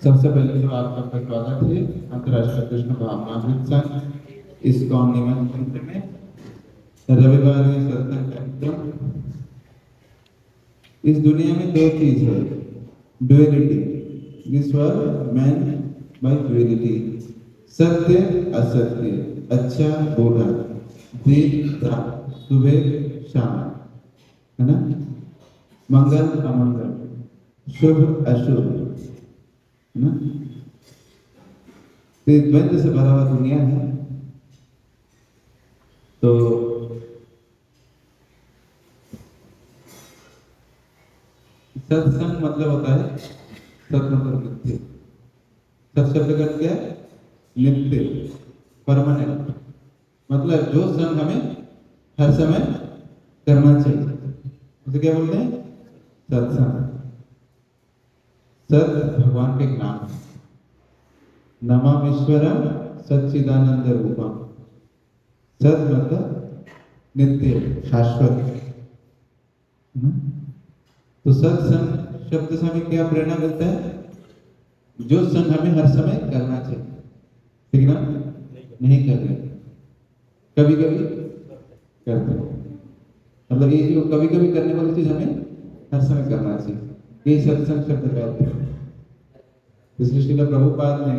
सबसे पहले तो आप सबका स्वागत है अंतर्राष्ट्रीय कृष्ण भावनामृत संघ इस्कॉन निमंत्रण में रविवार के सत्संग कार्यक्रम। इस दुनिया में दो चीज है, duality. This world man by duality, सत्य असत्य, अच्छा बुरा, दिन रात, सुबह शाम, है ना, मंगल अमंगल, शुभ अशुभ, है ना। तो द्वंद्व से भरा हुआ दुनिया है। तो सत्संग मतलब होता है, सत मतलब नित्य। सत शब्द का क्या है? नित्य, परमानेंट। मतलब जो संग हमें हर समय करना चाहिए, उसे क्या बोलते हैं? सत्संग। सत भगवान का एक नाम है, नमामीश्वरम सच्चिदानंद रूपम। सत मतलब नित्य, शाश्वत। तो सत्संग शब्द से हमें क्या प्रेरणा मिलता है? जो संग हमें हर समय करना चाहिए, ठीक ना? नहीं कर रहे, कभी कभी करते हैं। मतलब ये जो कभी कभी करने वाली चीज हमें हर समय करना चाहिए, ये सत्संग शब्द का अर्थ है। इसलिए श्रील प्रभुपाद ने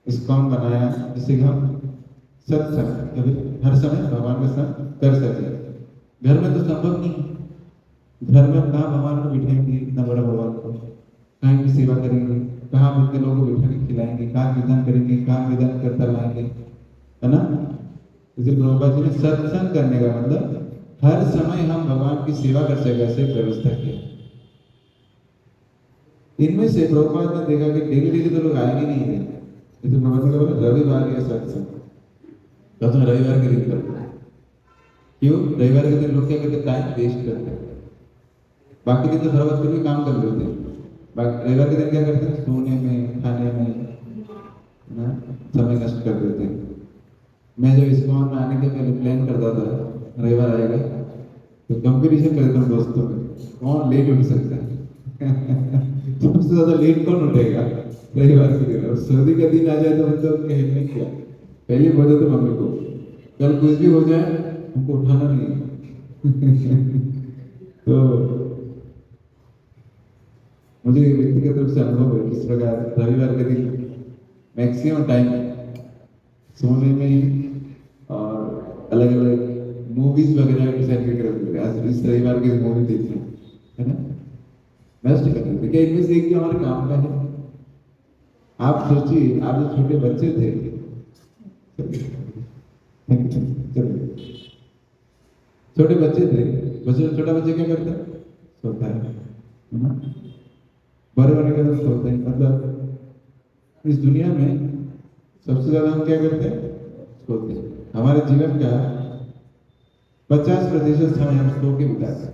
इस्कॉन बनाया, जिससे कि हम सत्संग कभी हर समय भगवान का संग कर सके। घर में तो संभव नहीं, घर में हम कहाँ भगवान को बिठाएंगे, इतना बड़ा भगवान को कहाँ की सेवा करेंगे, कहाँ हम इतने लोगों को बिठा के खिलाएंगे, कहाँ विधान करेंगे, कहाँ विधान करता लाएंगे, है ना। इसलिए प्रभुपाद जी ने सत्संग करने का मतलब हर समय हम भगवान की सेवा कर सके, ऐसे व्यवस्था किया। इनमें से प्रभुपाद ने देखा कि डेली डेली तो लोग आएंगे नहीं है, इसलिए प्रभुपाद ने बोला रविवार या सत्संग, तो तुम रविवार के दिन करते हैं। क्यों? रविवार के दिन लोग क्या करते? टाइम वेस्ट करते हैं। बाकी दिन तो हर वक्त भी काम कर लेते हैं, रविवार के दिन क्या करते हैं? सोने में, खाने में ना समय नष्ट कर देते हैं। मैं जब इस्कॉन में आने के पहले प्लान करता था, रविवार आएगा तो कंपटीशन करता हूँ दोस्तों में, कौन लेट उठ सकता है। सबसे ज्यादा लेट कौन उठेगा रविवार के दिन। और सर्दी का दिन आ जाए तो मतलब कहने क्या, पहले बोल देते मम्मी को कल कुछ भी हो जाए हमको उठाना नहीं है। तो मुझे व्यक्तिगत रूप से अनुभव है किस प्रकार रविवार के दिन मैक्सिमम टाइम सोने में और अलग अलग मूवीज वगैरह डिसाइड करके आज इस रविवार की मूवी देखनी है ना, बेस्ट करते थे। क्या इनमें से एक जो हमारे काम का है? आप सोचिए, आप जो छोटे बच्चे थे, छोटे बच्चे थे, बच्चे छोटा बच्चे क्या करते हैं? सोता है ना। बड़े होने के बाद सोते हैं। मतलब इस दुनिया में सबसे ज्यादा हम क्या करते हैं? सोते हैं। हमारे जीवन का 50% समय हम सो के बिताते हैं,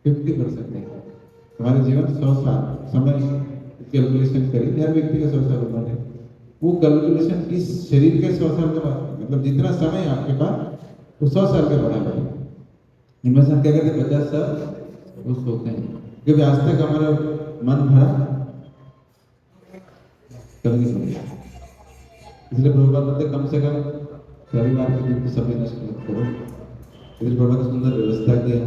50% नहीं। हमारे जीवन 100 साल समय कैलकुलेशन करें, हर व्यक्ति का 100 साल उम्र है। वो कैलकुलेशन इस शरीर के 100 साल के बाद, मतलब जितना समय है आपके पास वो 100 साल के बराबर है। इनमें से हम क्या करते हैं? 50 साल वो सोते हैं, क्योंकि आज तक हमारा मन भरा कभी नहीं भरा। इसलिए प्रभुपाद बोलते कम से कम रविवार के दिन तो समय नष्ट मत करो। इसलिए प्रभुपाद ने सुंदर व्यवस्था किया,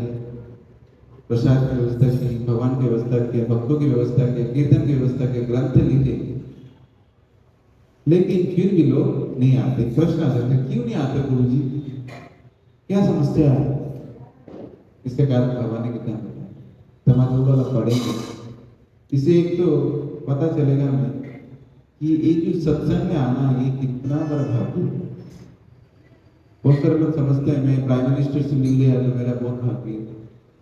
प्रसाद की व्यवस्था की, भगवान की व्यवस्था की, भक्तों की व्यवस्था की, कीर्तन की व्यवस्था की, ग्रंथ लिखे। लेकिन फिर भी लोग नहीं आते। प्रश्न आ सकते क्यों नहीं आते प्रभु जी, क्या समस्या है? इसका कारण भगवान ने कितना बताया, समाज वाला पढ़ेंगे, इसे एक तो पता चलेगा हमें कि एक जो सत्संग में आना ये कितना बड़ा भाग्य है। बहुत सारे लोग समझते हैं मैं प्राइम मिनिस्टर से मिल गया तो मेरा बहुत भाग्य है,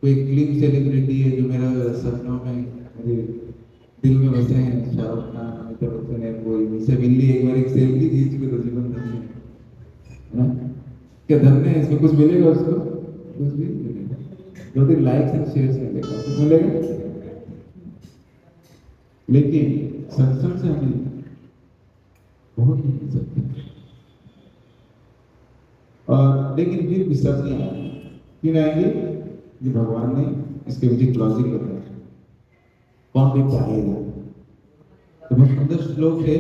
कोई फिल्म सेलिब्रिटी है जो मेरा सपनों में मेरे दिल में बसे हैं, शाहरुख खान, अमिताभ बच्चन है, कोई उनसे मिल ली एक बार, एक सेल्फी खींच के तो जीवन धन्य है ना। क्या धन्य है? इसमें कुछ मिलेगा उसको? कुछ भी नहीं मिलेगा। 2-3 लाइक्स एंड शेयर्स मिलेगा, कुछ मिलेगा? लेकिन सत्संग से हमें बहुत कुछ मिल सकता है। और लेकिन फिर विश्वास नहीं आएंगे, फिर आएंगे कि भगवान ने इसके विजिट लॉजिक बताया, कौन भी पाएगा, बहुत सुंदर श्लोक है,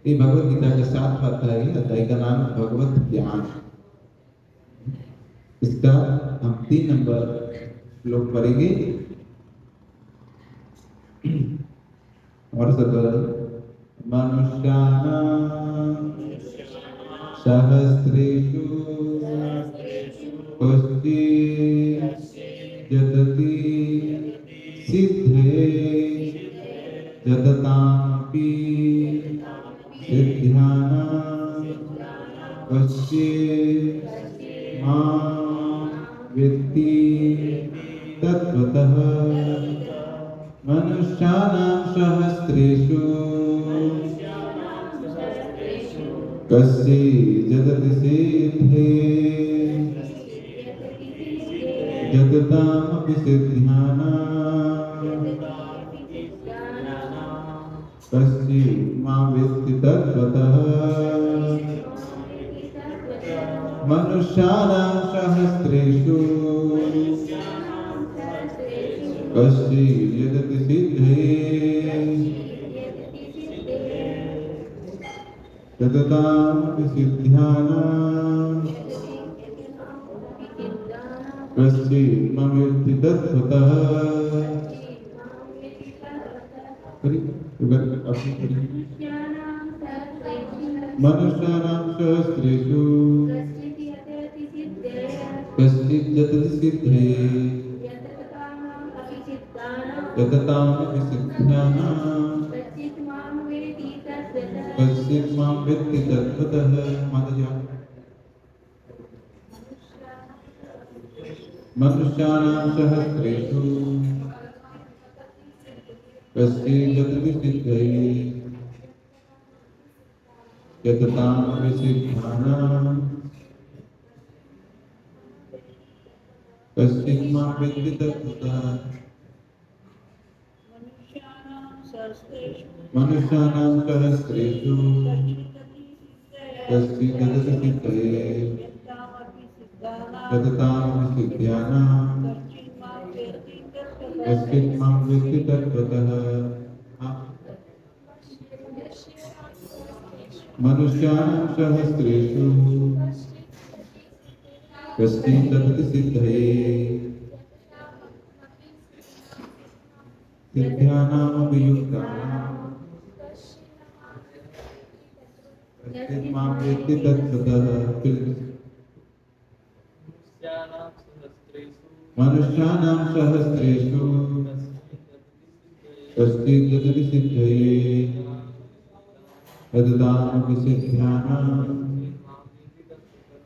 ये भगवत गीता के साथ आता है। अध्याय का नाम भगवत ज्ञान। इसका हम 3 नंबर श्लोक पढ़ेंगे और सब मनुष्याणां सहस्रेषु कश्चित् यतति सिद्धये यततामपि सिद्ध्यानां कश्चित् मां वेत्ति तत्त्वतः। मनुष्याणां सहस्रेषु कश्चित् यतति सिद्धये यततामपि सिद्ध्यानां कश्चित् मां वेत्ति तत्त्वतः। मनुष्याणां सहस्रेषु कश्चित् यतति सिद्धये यततामपि सिद्ध्यानां कश्चित् मां वेत्ति तत्त्वतः। मनुष्याणां सहस्रेषु कश्चित् यतति सिद्धये यततामपि सिद्ध्यानां कश्चित् मां वेत्ति तत्त्वतः। मनुष्याणां सहस्रेषु कश्चित् यतति सिद्धये यततामपि सिद्ध्यानां कश्चित् मां वेत्ति तत्त्वतः। मनुष्याणां सहस्रेषु कश्चित् यतति सिद्धये यततामपि सिद्ध्यानां कश्चित् मां वेत्ति तत्त्वतः। मनुष्याणां सहस्रेषु कश्चित् यतति सिद्धये सिद्ध्यानामपि युक्तानां कश्चित् मां वेत्ति तत्त्वतः। मनुष्याणां सहस्रेषु कश्चित् यतति सिद्धये यततामपि सिद्ध्यानां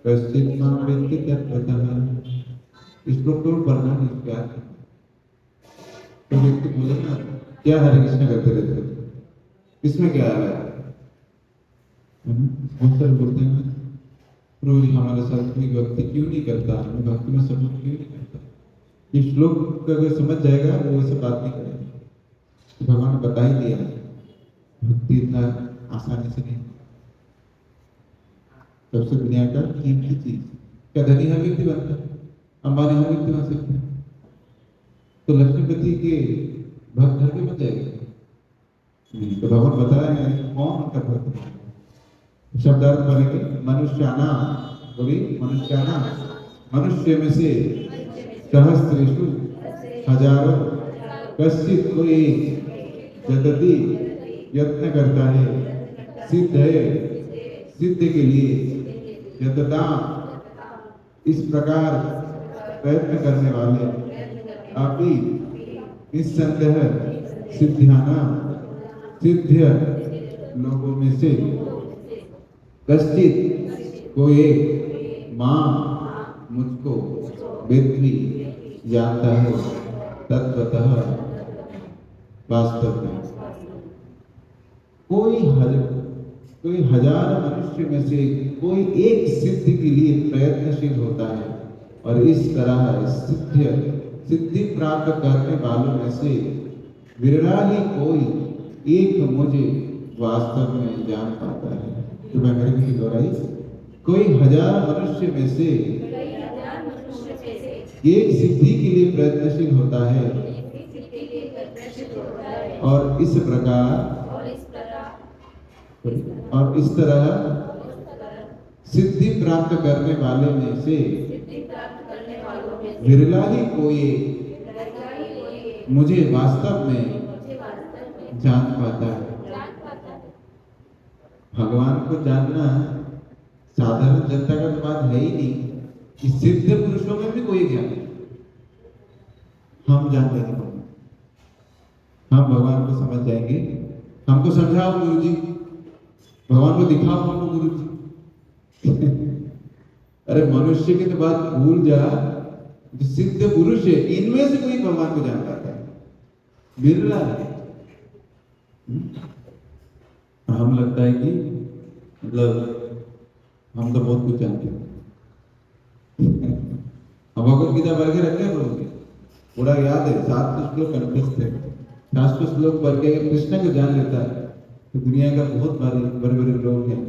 कश्चित् मां वेत्ति तत्त्वतः। इस श्लोक को पढ़ना नहीं प्यार। तो व्यक्ति बोले ना, क्या हरे कृष्ण करते रहते, इसमें क्या आ रहा है? बहुत सारे बोलते हैं प्रभु जी हमारे साथ कोई भक्ति क्यों नहीं करता, हमें भक्ति में सपोर्ट क्यों नहीं करता। ये श्लोक का अगर समझ जाएगा वो वैसे बात नहीं करेगा। तो भगवान ने बता ही दिया भक्ति इतना आसानी से नहीं। सबसे दुनिया का कीमती चीज क्या धनी हर व्यक्ति बनता है, अंबानी हर व्यक्ति बन सकता है। तो लक्ष्मीपति के भक्त घर के बन जाएगा नहीं। तो भगवान बता रहे हैं कौन उनका भक्त है। शब्दार्थ बनेंगे मनुष्याना, बोली मनुष्याना, मनुष्य में से सहस्रेषु हजारों कश्चित् कोई यतति यत्न करता है सिद्धये सिद्ध के लिए यतता इस प्रकार प्रयत्न करने वाले अभी निस्संदेह सिद्ध्यानां सिद्ध लोगों में से कश्चित् कोई एक मां मुझको वेत्ति जानता है तत्वतः वास्तव में। कोई हजार मनुष्य में से कोई एक सिद्धि के लिए प्रयत्नशील होता है और इस तरह सिद्धि प्राप्त करने वालों में से विरला ही कोई एक मुझे वास्तव में जान पाता है। तो मैं मेरे की दोहराई, कोई हजार मनुष्य में से एक सिद्धि के लिए प्रयत्नशील होता है और इस प्रकार और इस तरह सिद्धि प्राप्त करने वाले में से विरला ही कोई मुझे वास्तव में जान पाता है। भगवान को जानना साधारण जनता का तो बात है ही नहीं, कि सिद्ध पुरुषों में भी कोई ज्ञान है। हम जान लेंगे भगवान, हम भगवान को समझ जाएंगे। हमको समझाओ गुरु जी, भगवान को दिखाओ हमको गुरु जी। अरे मनुष्य की तो बात भूल जा, जो सिद्ध पुरुष है इनमें से कोई भगवान को जान पाता है, बिरला है। हम लगता है कि मतलब हम तो बहुत कुछ जानते हैं। हम भगवत गीता पढ़ के रखे हैं लोग, पूरा याद है, 7 श्लोक कंठस्थ है। 7 श्लोक पढ़ के कृष्ण को जान लेता है तो दुनिया का बहुत बड़े बड़े लोग हैं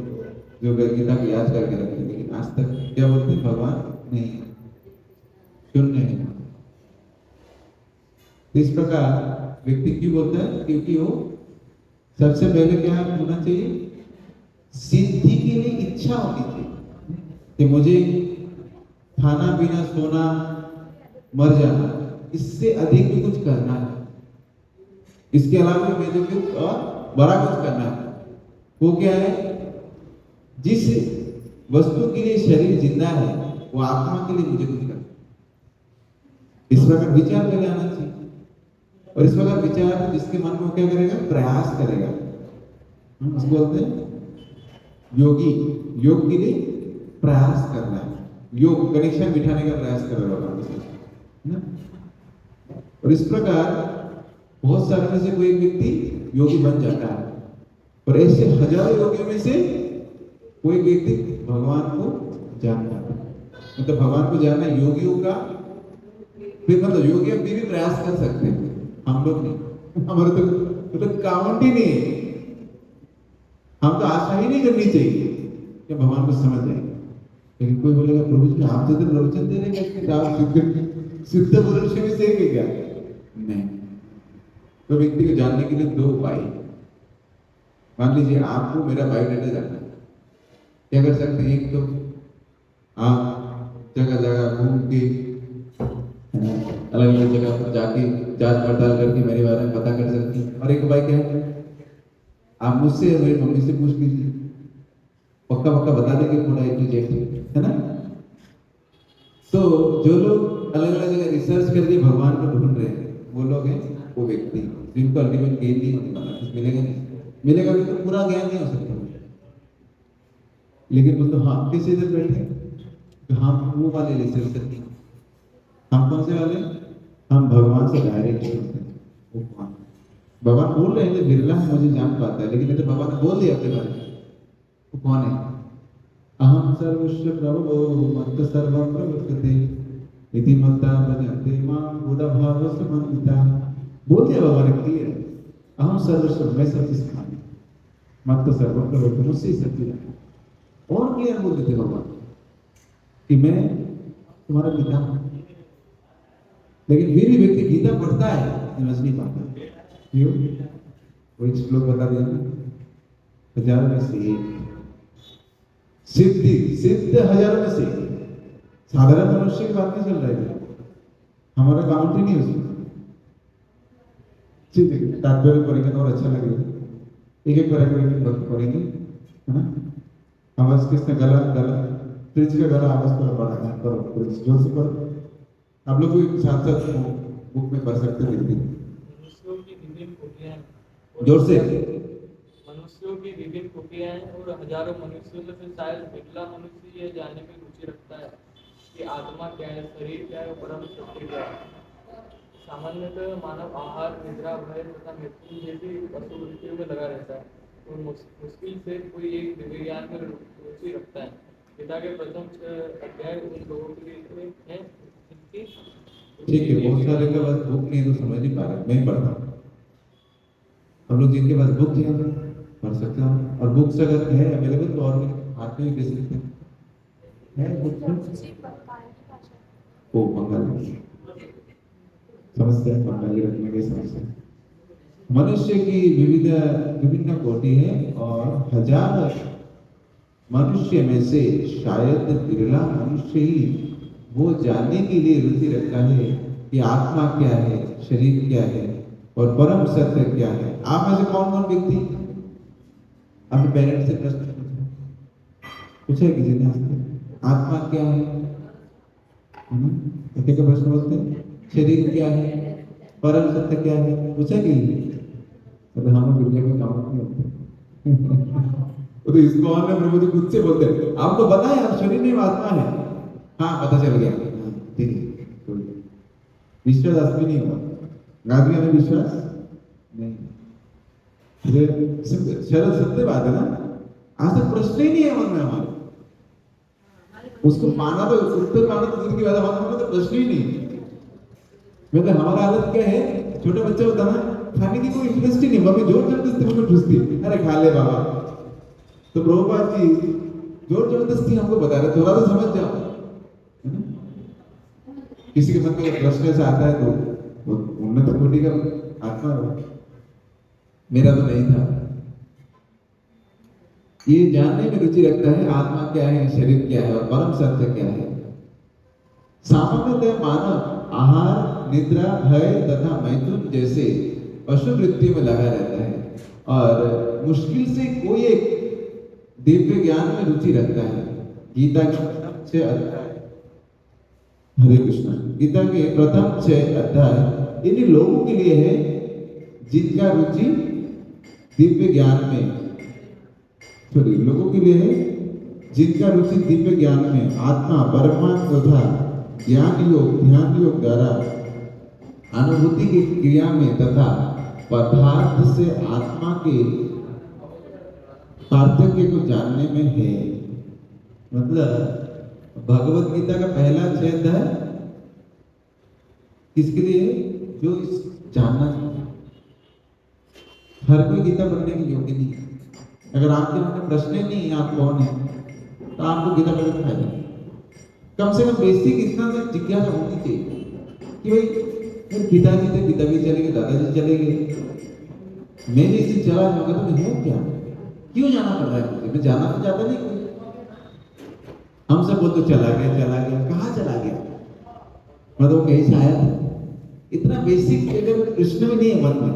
जो गीता को याद करके रखते हैं, लेकिन आज तक क्या बोलते हैं, भगवान नहीं शून्य है। इस प्रकार व्यक्ति क्यों बोलता है, क्योंकि वो सबसे पहले क्या होना चाहिए, सिद्धि के लिए इच्छा होनी चाहिए कि मुझे खाना पीना सोना मर जाना, इससे अधिक भी कुछ करना है, इसके अलावा मुझे कुछ और बड़ा कुछ करना है। वो क्या है, जिस वस्तु के लिए शरीर जिंदा है वो आत्मा के लिए मुझे कुछ करना है। इस प्रकार विचार पहले आना चाहिए, और इस प्रकार विचार जिसके मन में क्या करेगा, प्रयास करेगा। हम इसको बोलते हैं योगी। योग के लिए प्रयास करना है, योग कनेक्शन बिठाने का प्रयास कर रहा होगा। और इस प्रकार बहुत सारे में से कोई व्यक्ति योगी बन जाता है, और ऐसे हजारों योगियों में से कोई व्यक्ति भगवान को जानता है। मतलब भगवान को जानना योगियों का फिर मतलब योगी अभी भी प्रयास कर सकते हैं, हम लोग नहीं। हमारे तो काउंट ही नहीं है। हम तो आशा ही नहीं करनी चाहिए कि भगवान को समझ जाएंगे। लेकिन कोई बोलेगा प्रभु जी आप तो प्रवचन दे रहे हैं, सिद्ध पुरुष में से एक है क्या? नहीं। तो व्यक्ति को जानने के लिए 2 उपाय। मान लीजिए आपको मेरा बायोडाटा जानना है, क्या कर सकते हैं? एक तो आप जगह जगह घूम के अलग अलग जगह पर जाके जांच पड़ताल करके मेरे बारे में पता कर सकते हैं। और एक उपाय क्या है, आप मुझसे या मेरी मम्मी से पूछ लीजिए, पक्का पक्का बता देंगे पूरा A to Z, है ना। तो जो लोग अलग अलग जगह रिसर्च करके भगवान को ढूंढ रहे हैं, वो लोग हैं वो व्यक्ति जिनको अल्टीमेट गेन नहीं होने वाला, कुछ मिलेगा नहीं। मिलेगा भी तो पूरा ज्ञान नहीं हो सकता। लेकिन वो तो हाँ किसी इधर बैठे तो हम वो वाले रिसर्च करते हैं। हम कौन से वाले? हम भगवान से डायरेक्ट सुनते हैं। वो कौन? भगवान बोल रहे हैं बिरला है मुझे जान पाता है, लेकिन तो भगवान ने बोल दिया अपने बारे में। वो कौन है? अहम सर्वस्य प्रभो मत्त सर्वं प्रवर्तते इति मत्ता भजन्ते मां बुधा भाव समन्विता। बोल दिया भगवान ने क्लियर, अहम सर्वस्य, मैं सब चीज खाने, मत्त सर्वं प्रवर्तते, मुझसे ही सब चीज। और क्लियर बोल देते भगवान कि मैं तुम्हारा पिता हूं। लेकिन फिर भी व्यक्ति गीता पढ़ता है, समझ नहीं पाता। क्यों? कोई श्लोक बता दिया ना, 1000 में से एक। सिद्ध 1000 में से साधारण मनुष्य की बात नहीं चल रही है, हमारा काउंट ही नहीं उसमें। ठीक है, तात्पर्य पढ़ेंगे तो और अच्छा लगेगा। एक एक पैराग्राफ पढ़ेंगे, है ना। आवाज किसने गला फ्रिज का गला आवाज पर बढ़ा है, करो फ्रिज जोर से करो। आप लोग भी साथ साथ बुक में पढ़ सकते हैं। मनुष्यों की विभिन्न खूबियां हैं, जोर से। मनुष्यों की विभिन्न खूबियां हैं और हजारों मनुष्यों में से शायद बिरला मनुष्य यह जानने में रुचि रखता है कि आत्मा क्या है, शरीर क्या है और परम सत्य क्या है। सामान्यतः मानव आहार, निद्रा, भय तथा मृत्यु जैसी पशुवृत्तियों में लगा रहता है और मुश्किल से कोई एक विज्ञान में रुचि रखता है। गीता के प्रथम 6 अध्याय उन लोगों के लिए हैं ठीक है, बहुत सारे के पास बुक नहीं तो समझ नहीं पा रहे, मैं पढ़ता हूँ। हम लोग जिनके पास बुक है पढ़ सकते हैं, और बुक्स अगर है अवेलेबल तो और भी हाथ में भी दे सकते हैं। है बुक ओ बंगाली समस्या है, बंगाली रखने की समस्या। मनुष्य की विविध विभिन्न कोटि है और हजार मनुष्य में से शायद विरला मनुष्य ही वो जानने के लिए रुचि रखता है कि आत्मा क्या है, शरीर क्या है और परम सत्य क्या है। आप में से कौन कौन व्यक्ति अपने पेरेंट्स से प्रश्न पूछा है किसी ने आज तक? आत्मा क्या है? क्या प्रश्न बोलते हैं? शरीर क्या है, परम सत्य क्या है, पूछा कि मतलब हम दुनिया में काम नहीं होते। वो तो इसको और प्रभु जी खुद से बोलते हैं, आपको पता है आप शरीर नहीं आत्मा है। हाँ पता चल गया, ठीक है, कोई विश्वास असली नहीं हुआ, आदमी हमें विश्वास नहीं। शरद सत्य बात है ना, आज तक प्रश्न ही नहीं है मन में हमारे, उसको माना तो उत्तर माना तो दूर की बात, हमारे मन में तो प्रश्न ही नहीं। मतलब हमारा हालत क्या है, छोटा बच्चा होता ना, खाने की कोई इंटरेस्ट ही नहीं, मम्मी जोर जबरदस्ती मुझे ठूसती, अरे खा ले बाबा। तो प्रभुपाद जी जोर जबरदस्ती हमको बता रहे, थोड़ा तो समझ जाओ, है ना? किसी के मन में प्रश्न ऐसा आता है तो वो उन्नत कोटि का आत्मा हो, मेरा तो नहीं था। ये जानने में रुचि रखता है आत्मा क्या है, शरीर क्या है और परम सत्य क्या है। सामान्यतः मानव आहार, निद्रा, भय तथा मैथुन जैसे पशु वृत्ति में लगा रहता है और मुश्किल से कोई एक दिव्य ज्ञान में रुचि रखता है। गीता के प्रथम 6 अध्याय, हरे कृष्ण, गीता के प्रथम 6 अध्याय इन लोगों के लिए है जिनका रुचि दिव्य ज्ञान में, सॉरी लोगों के लिए है जिनका रुचि दिव्य ज्ञान में, आत्मा, परमात्मा तथा ज्ञान योग, ध्यान योग द्वारा अनुभूति की क्रिया में तथा पदार्थ से आत्मा के पार्थक्य को जानने में है। मतलब भगवत गीता का पहला 6 अध्याय किसके लिए? जो इस जानना चाहता है। हर कोई गीता पढ़ने के योग्य नहीं है। अगर आपके मन में प्रश्न ही नहीं है आप कौन है, तो आपको गीता पढ़ने का फायदा नहीं। कम से कम बेसिक इतना तो जिज्ञासा होनी चाहिए कि भाई पिताजी थे, पिता भी चले गए, दादाजी चले गए, मैं भी इस दिन चला जाऊंगा तो मैं हूँ क्या, क्यों जाना पड़ रहा है मुझे? मैं जाना तो चाहता नहीं कोई। हम सब बोलते चला गया, कहाँ चला गया, मतलब कहीं से आया था। इतना बेसिक अगर कृष्ण में नहीं है मन में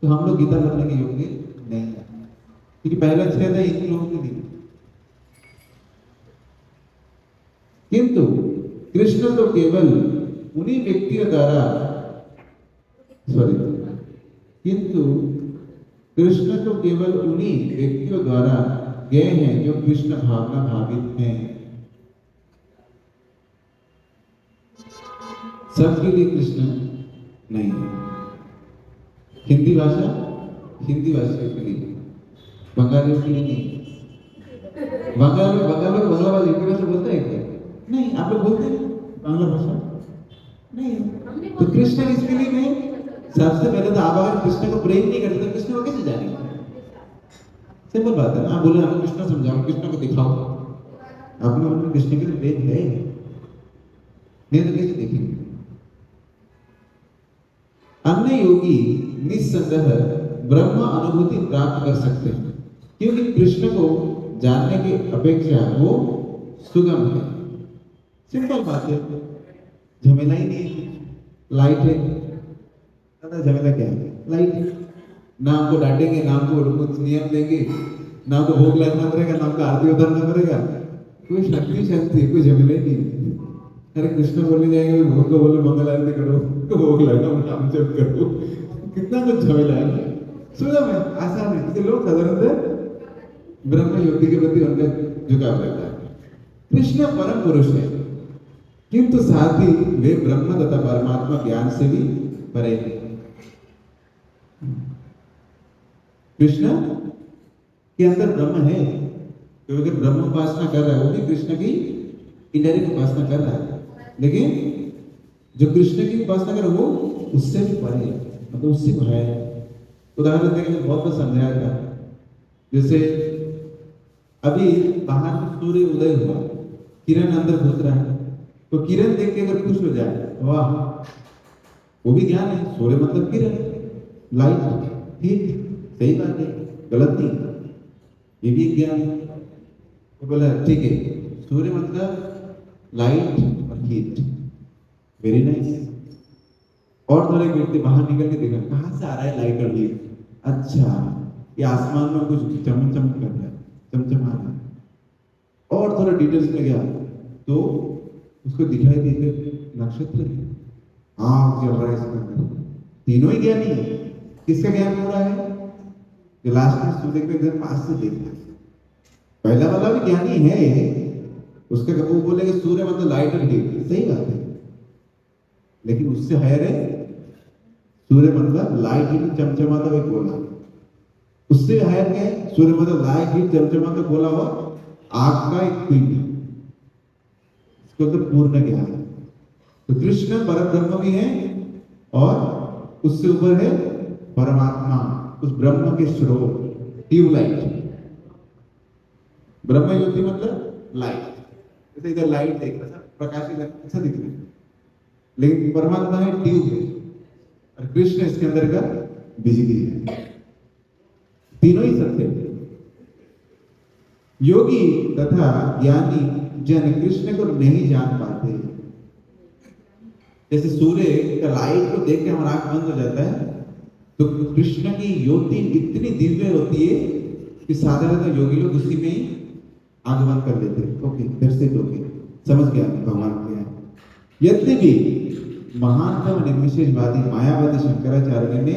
तो हम लोग गीता पढ़ने के योग्य नहीं है, क्योंकि पहला 6 अध्याय इन लोगों के लिए। किंतु कृष्ण तो केवल उन्हीं व्यक्तियों द्वारा, किंतु कृष्ण तो केवल उन्हीं व्यक्तियों द्वारा गए हैं जो कृष्ण भावना भावित हैं। सबके लिए कृष्ण नहीं है। हिंदी भाषियों के लिए, बंगालियों के लिए नहीं। बांग्ला भाषा हिंदी भाषा बोलते हैं क्या? नहीं। आप लोग बोलते हैं बांग्ला भाषा? नहीं। तो कृष्ण इसके लिए नहीं। सबसे पहले तो आप अगर कृष्ण को प्रेम नहीं करते तो कृष्ण को कैसे जानेंगे? सिंपल बात है। आप बोले हमें कृष्ण समझाओ, कृष्ण को दिखाओ, आपने उन्हें कृष्ण के लिए प्रेम है नहीं तो कैसे देखेंगे? अन्य योगी निस्संदेह ब्रह्म अनुभूति प्राप्त कर सकते हैं, क्योंकि कृष्ण को जानने की अपेक्षा वो सुगम है। सिंपल बात है, झमेला ही नहीं है, लाइट है। झमेला क्या है? लाइट है। ना हमको डांटेंगे, ना हमको कुछ नियम देंगे, ना हमको भोग लगना पड़ेगा, ना हमको आरती उतारना पड़ेगा, कोई शक्ति कोई झमेला ही नहीं। अरे कृष्ण बोलने जाएंगे, भोग को बोले मंगल आरती करो, भोग लगाओ, नाम जप करो, कितना कुछ झमेला है। सुलभ है, आसान है, क्योंकि लोग साधारणतः ब्रह्म योगी के प्रति उनका झुकाव रहता है। कृष्ण परम पुरुष है, किंतु साथ ही वे ब्रह्म तथा परमात्मा ज्ञान से भी परे हैं। कृष्ण के अंदर ब्रह्म है, तो अगर ब्रह्म उपासना कर रहा है वो भी कृष्ण की इनडायरेक्ट उपासना कर रहा है, लेकिन जो कृष्ण की उपासना कर वो उससे भी परे है, मतलब उससे बाहर है। उदाहरण देने के लिए बहुत बार समझाया था, जैसे अभी बाहर में सूर्य उदय हुआ, किरण अंदर घुस रहा है, तो किरण देख के अगर खुश हो जाए, वाह, वो भी ज्ञान है। सूर्य मतलब किरण, लाइट हीट, सही बात है, गलत नहीं, ये भी एक ज्ञान है। तो बोला ठीक है, सूर्य मतलब लाइट और हीट, वेरी नाइस। और थोड़े व्यक्ति बाहर निकल के देखा कहाँ से आ रहा है लाइट और हीट, अच्छा ये आसमान में कुछ चमचम कर रहा है, चमचमा रहा है। और थोड़ा डिटेल्स में गया तो उसको दिखाई देते नक्षत्र, आग जल रहा है इसके अंदर, तीनों ही ज्ञानी है। किसका ज्ञान हो रहा है? जो लास्ट में सूर्य को एकदम पास से देख रहा है, पहला वाला भी ज्ञानी है, उसका वो बोलेगा सूर्य मतलब लाइट और हीट, सही बात है, लेकिन उससे हायर है सूर्य मतलब लाइट हीट चमचमाता हुआ गोला, उससे हायर क्या है? सूर्य मतलब लाइट हीट चमचमाता गोला हुआ आग का एक पिंड, इसको तो पूर्ण ज्ञान। तो कृष्ण परब्रह्म भी है और उससे ऊपर है परमात्मा, उस ब्रह्म के स्रोत, ट्यूबलाइट। ब्रह्म ज्योति मतलब लाइट, जैसे इधर लाइट देख रहा था, प्रकाश अच्छा दिख रहा है, लेकिन परमात्मा है ट्यूब है, और कृष्ण इसके अंदर का बिजली है, तीनों ही सत्य है। योगी तथा ज्ञानी जन कृष्ण को नहीं जान पाते। जैसे सूर्य का लाइट को देख के हमारा आंख बंद हो जाता है, तो कृष्ण की ज्योति इतनी दिव्य होती है कि साधारण योगी लोग उसी में ही आंख बंद कर लेते हैं। ओके, दर्शित हो गए, समझ गया भगवान क्या है। यद्यपि महानतम निर्विशेषवादी मायावादी शंकराचार्य ने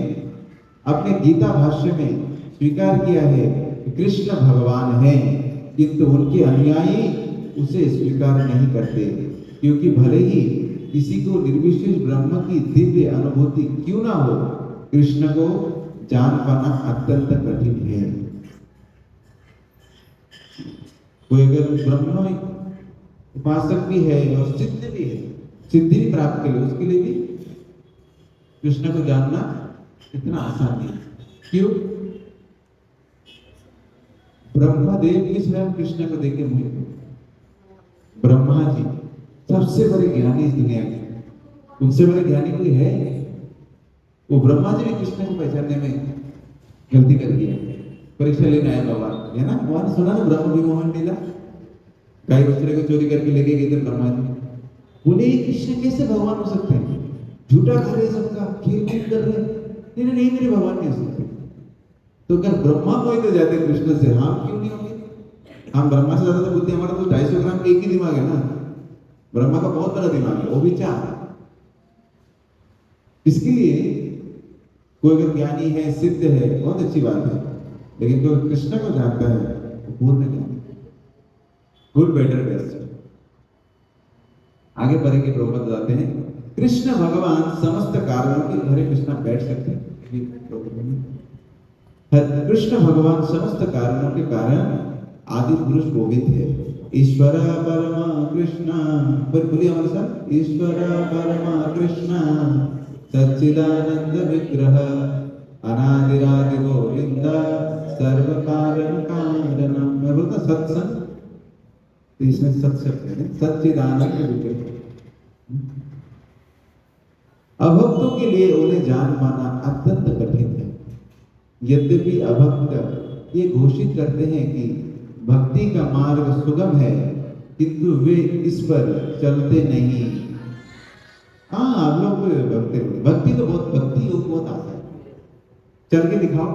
अपने गीता भाष्य में स्वीकार किया है कि कृष्ण भगवान हैं, किंतु उनके अनुयायी उसे स्वीकार नहीं करते, क्योंकि भले ही किसी को निर्विशेष ब्रह्म की दिव्य अनुभूति क्यों ना हो, कृष्ण को जान पाना अत्यंत कठिन है। कोई अगर ब्रह्म उपासक भी है और सिद्ध भी है, सिद्धि भी प्राप्त कर ले, उसके लिए भी कृष्ण को जानना इतना आसान नहीं। क्यों? ब्रह्मदेव भी स्वयं कृष्ण को देख के मोहित हुए। ब्रह्मा जी सबसे बड़े ज्ञानी इस दुनिया में, उनसे बड़े ज्ञानी कोई है? वो ब्रह्मा जी भी कृष्ण को पहचानने में गलती कर दिया, परीक्षा लेने आए भगवान, है ना? भगवान सुना ना ब्रह्म विमोहन लीला, गाय बछड़े को चोरी करके लेके गए थे ब्रह्मा जी, बोले कृष्ण कैसे भगवान हो सकते हैं? झूठा खा रहे सबका, खेल कूद कर रहे, नहीं नहीं मेरे भगवान नहीं हो सकते। तो अगर ब्रह्मा मोहित हो जाते कृष्ण से, हम क्यों नहीं होंगे? हम ब्रह्मा से ज्यादा तो बुद्धि, हमारा तो 250 ग्राम का एक ही दिमाग है ना, ब्रह्मा का बहुत बड़ा दिमाग है, वो भी 4। इसके लिए कोई अगर ज्ञानी है, सिद्ध है, बहुत अच्छी बात है, लेकिन जो कृष्ण को जानता है वो पूर्ण ज्ञानी, गुड बेटर बेस्ट। आगे बढ़ेंगे, प्रभुपाद बताते हैं कृष्ण भगवान समस्त कारणों के, हरे कृष्णा बैठ सकते हैं, कृष्ण भगवान समस्त कारणों के कारण आदि पुरुष गोविंद है। ईश्वर परमा कृष्ण, पर बोलिए हमारे साथ, ईश्वर परमा कृष्ण सच्चिदानंद विग्रह अनादिरादि गोविंद सर्व कारण कारणम। मैं बोलता सत्संग, तो इसमें सत शब्द है, सच्चिदानंद विग्रह। अभक्तों के लिए उन्हें जान पाना अत्यंत कठिन है। यद्यपि अभक्त ये घोषित करते हैं कि भक्ति का मार्ग सुगम है, किंतु वे इस पर चलते नहीं। हाँ, आप लोग भक्ति तो बहुत, भक्ति योग बहुत आता है, चल के दिखाओ,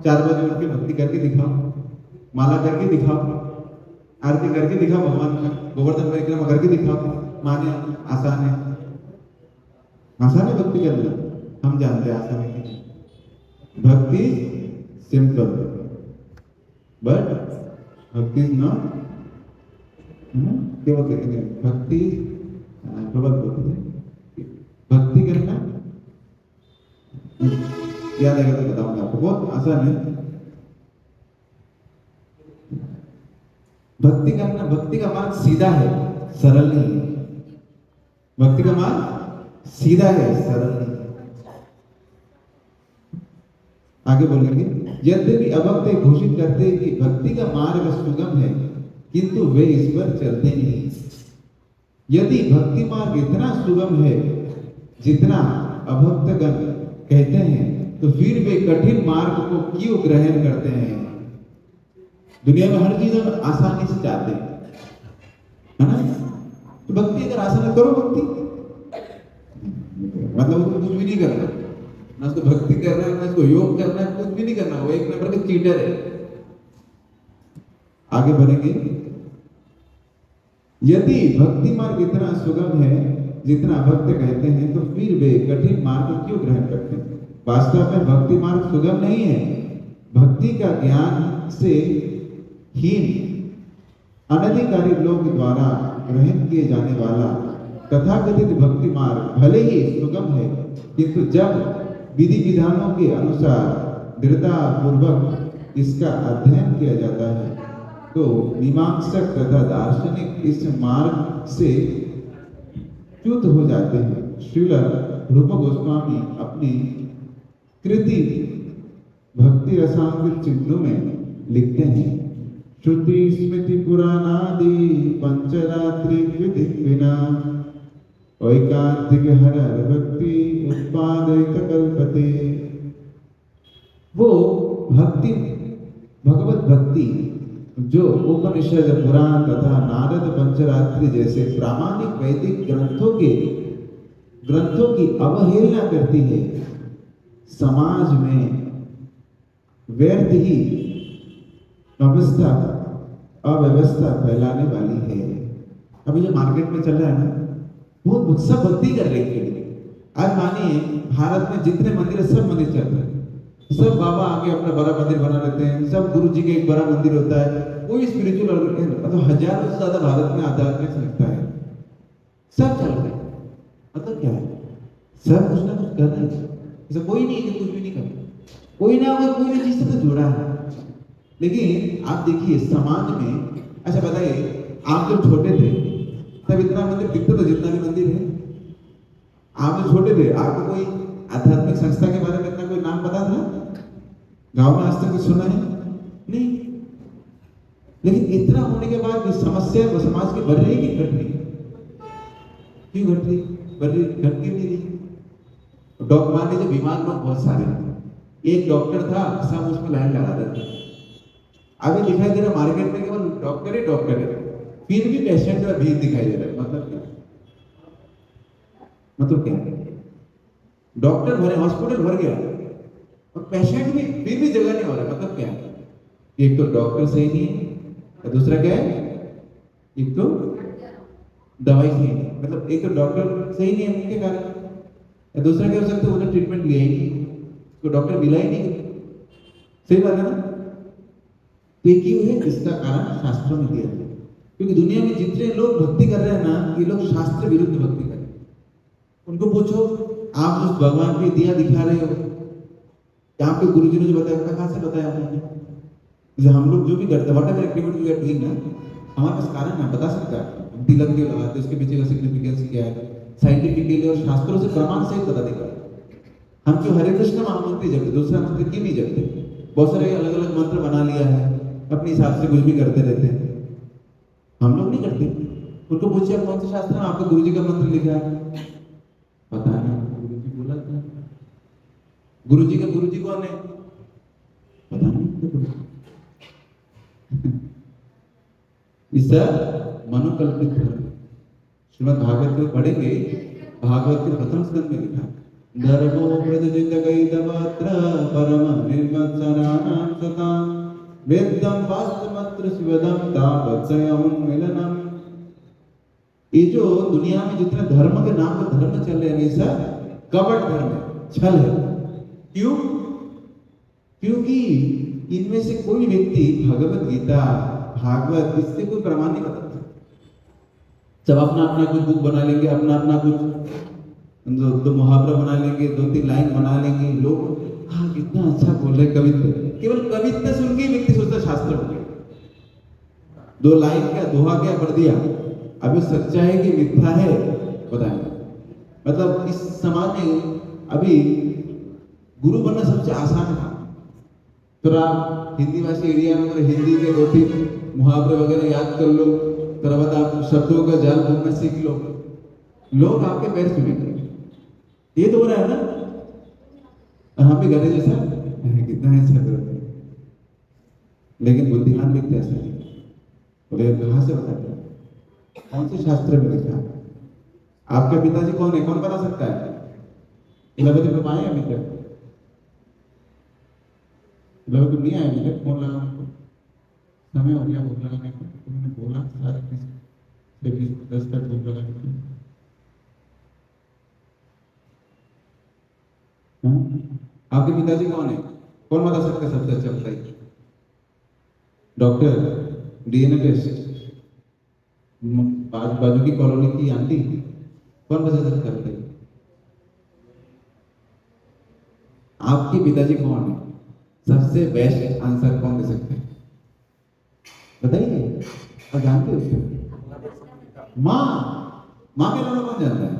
4 बजे उठ के भक्ति करके दिखाओ, माला करके दिखाओ, आरती करके दिखाओ भगवान का, गोवर्धन परिक्रमा करके दिखाओ, माने आसान है, आसान है भक्ति करना, हम जानते हैं आसान है। भक्ति सिंपल, बट भक्ति इज नॉट, क्या बोलते हैं भक्ति, प्रबल बोलते हैं भक्ति करना, याद आएगा तो बताऊंगा आपको, बहुत आसान है भक्ति करना। भक्ति का मार्ग सीधा है, सरल नहीं है। भक्ति का मार्ग सीधा है, सरल नहीं है। आगे बोलेंगे, यद्यपि अभक्त घोषित करते हैं कि भक्ति का मार्ग सुगम है, किंतु वे इस पर चलते नहीं। यदि भक्ति मार्ग इतना सुगम है जितना अभक्तगण कहते हैं, तो फिर वे कठिन मार्ग को क्यों ग्रहण करते हैं? दुनिया में हर चीज हम आसानी से चाहते हैं, है ना? तो भक्ति अगर आसान है, करो भक्ति। मतलब उसको कुछ भी नहीं करना, ना उसको भक्ति करना है, ना उसको योग करना है, कुछ भी नहीं करना। वो एक नंबर का चीटर है। आगे बढ़ेंगे। यदि भक्ति मार्ग इतना सुगम है जितना भक्त कहते हैं, तो फिर वे कठिन मार्ग क्यों ग्रहण करते हैं? वास्तव में भक्ति मार्ग सुगम नहीं है। भक्ति का ज्ञान से हीन अनधिकारी लोग द्वारा ग्रहण किए जाने वाला तथाकथित भक्ति मार्ग भले ही सुगम है, किंतु जब विधि विधानों के अनुसार दृढ़ता पूर्वक इसका अध्ययन किया जाता है, तो मीमांसक तथा दार्शनिक इस मार्ग से च्युत हो जाते हैं। श्रील रूप गोस्वामी अपनी कृति भक्ति रसामृत सिंधु में लिखते हैं, श्रुति स्मृति पुराणादि पंचरात्रि विधि विना ऐकांतिक हर भक्ति उत्पादक कल्पते। वो भक्ति, भगवत भक्ति जो उपनिषद पुराण तथा नारद पंचरात्रि जैसे प्रामाणिक वैदिक ग्रंथों की अवहेलना करती है, समाज में व्यर्थ ही अव्यवस्था फैलाने वाली है। अभी जो मार्केट में चल रहा है ना, वो सब भक्ति कर रहे हैं। आज मानिए भारत में जितने मंदिर है, सब मंदिर चल रहे हैं। सब बाबा आगे अपना बड़ा मंदिर बना लेते हैं, सब गुरु जी के एक बड़ा मंदिर होता है। कोई स्पिरिचुअल मतलब हजारों से ज्यादा भारत में आध्यात्मिक संस्था है, सब चल रहे हैं। मतलब क्या है? सब कुछ ना कुछ कर रहे हैं। ऐसा कोई नहीं है कि कुछ भी नहीं कर रहा। कोई ना कोई ना चीज से तो जुड़ा है। लेकिन आप देखिए समाज में, अच्छा बताइए, आप जब छोटे थे तब इतना मंदिर दिखता था जितना भी मंदिर है? आप जब छोटे थे आपको कोई आध्यात्मिक संस्था के बारे में इतना कोई नाम पता था? गांव में आज तक कुछ सुना है? नहीं। लेकिन इतना होने के बाद भी समस्या वो समाज की बढ़ रही है कि घट रही है? क्यों घट रही? बढ़ रही, घट क्यों नहीं रही? डॉक्टर मान लीजिए बीमार लोग बहुत सारे, एक डॉक्टर था, सब उसमें लाइन लगा देते। अभी दिखाई दे रहा मार्केट में केवल डॉक्टर ही डॉक्टर है, फिर भी पेशेंट का भीड़ दिखाई दे रहा है। मतलब क्या? मतलब क्या? डॉक्टर भरे, हॉस्पिटल भर गया और पेशेंट भी फिर भी जगह नहीं हो रहा। मतलब क्या? एक तो डॉक्टर सही नहीं है, और दूसरा क्या है? एक तो दवाई सही नहीं, मतलब एक तो डॉक्टर सही नहीं है उनके कारण, और दूसरा क्या हो सकता है? उन्हें ट्रीटमेंट लिया ही नहीं, तो डॉक्टर मिला ही नहीं। सही बात है ना? तो ये क्यों है? इसका कारण शास्त्रों में दिया है। क्योंकि दुनिया में जितने लोग भक्ति कर रहे हैं ना, ये लोग शास्त्र विरुद्ध भक्ति कर रहे हैं। उनको पूछो, आप उस भगवान की दिया दिखा रहे हो, यहाँ पे गुरु जी ने जो बताया, कहाँ से बताया आपने? जैसे हम लोग जो भी करते हैं, whatever activity we are doing ना, हमारे पास कारण है, बता सकता है। हम तिलक क्यों लगाते हैं, उसके पीछे का सिग्निफिकेंस क्या है, साइंटिफिकली और शास्त्रों से प्रमाण सहित बता देगा। हम क्यों हरे कृष्ण महामंत्र जपते, दूसरा मंत्र क्यों नहीं जपते? बहुत सारे अलग अलग मंत्र बना लिया है, अपने हिसाब से कुछ भी करते रहते हैं। हम लोग नहीं करते। उनको पूछिए कौन से शास्त्र में आपका गुरु जी का मंत्र लिखा है? पता नहीं, गुरु जी बोला था। गुरु जी का गुरु जी कौन है? पता नहीं। इसका मनोकल्पित धर्म। श्रीमद् भागवत में पढ़ेंगे, भागवत के प्रथम स्कंद में लिखा, धर्मो प्रजजितकैतवत्र परम निर्मत्सराणां सतां वेदं वास्तवत्र शिवदं तावत्सयोन्मिलनम्। ये जो दुनिया में जितने धर्म के नाम पे धर्म चल रहे हैं, सब कपट धर्म है, छल है। क्यों? क्योंकि इनमें से कोई व्यक्ति भगवत गीता, भागवत, इससे कोई प्रमाण नहीं बताता। सब अपना अपना कुछ बुक बना लेंगे, अपना अपना कुछ दो मुहावरा बना लेंगे, 2-3 लाइन बना लेंगे। लोग हाँ कितना अच्छा बोल रहे, कवित्व, केवल कवित्व सुन के व्यक्ति सोचता शास्त्र हो गया। 2 लाइन क्या, दोहा क्या पढ़ दिया, अभी सच्चा है कि मिथ्या है बताएं। मतलब इस समाज में अभी गुरु बनना सबसे आसान है। थोड़ा हिंदी भाषी एरिया में अगर हिंदी के 2-3 मुहावरे वगैरह याद कर लो, थोड़ा बहुत आप शब्दों का जाल बोलना सीख लो, लोग आपके पैर छूएंगे। ये तो हो रहा है ना? और हम भी गधे जैसा कितना है ऐसा करो, लेकिन बुद्धिमान व्यक्ति ऐसा नहीं। बोले कहाँ से बताते हैं, कौन से शास्त्र में लिखा है? आपके पिताजी कौन है, कौन बता सकता है? इलाहाबादी में आए अभी तक? इलाहाबादी नहीं आए अभी तक? फोन लगा उनको, समय हो गया भूख लगाने को, उन्होंने बोला 10 तक भूख लगाने को। आपके पिताजी कौन है, कौन बता सकता है? सबसे अच्छा बताइए। डॉक्टर, डीएनए टेस्ट, बाजू की कॉलोनी की आंटी, कौन बता सकता है? आपके पिताजी कौन है? सबसे बेस्ट आंसर कौन दे सकते हैं? बताइए, आप जानते हो उसको? माँ, माँ के नाम कौन जानता है?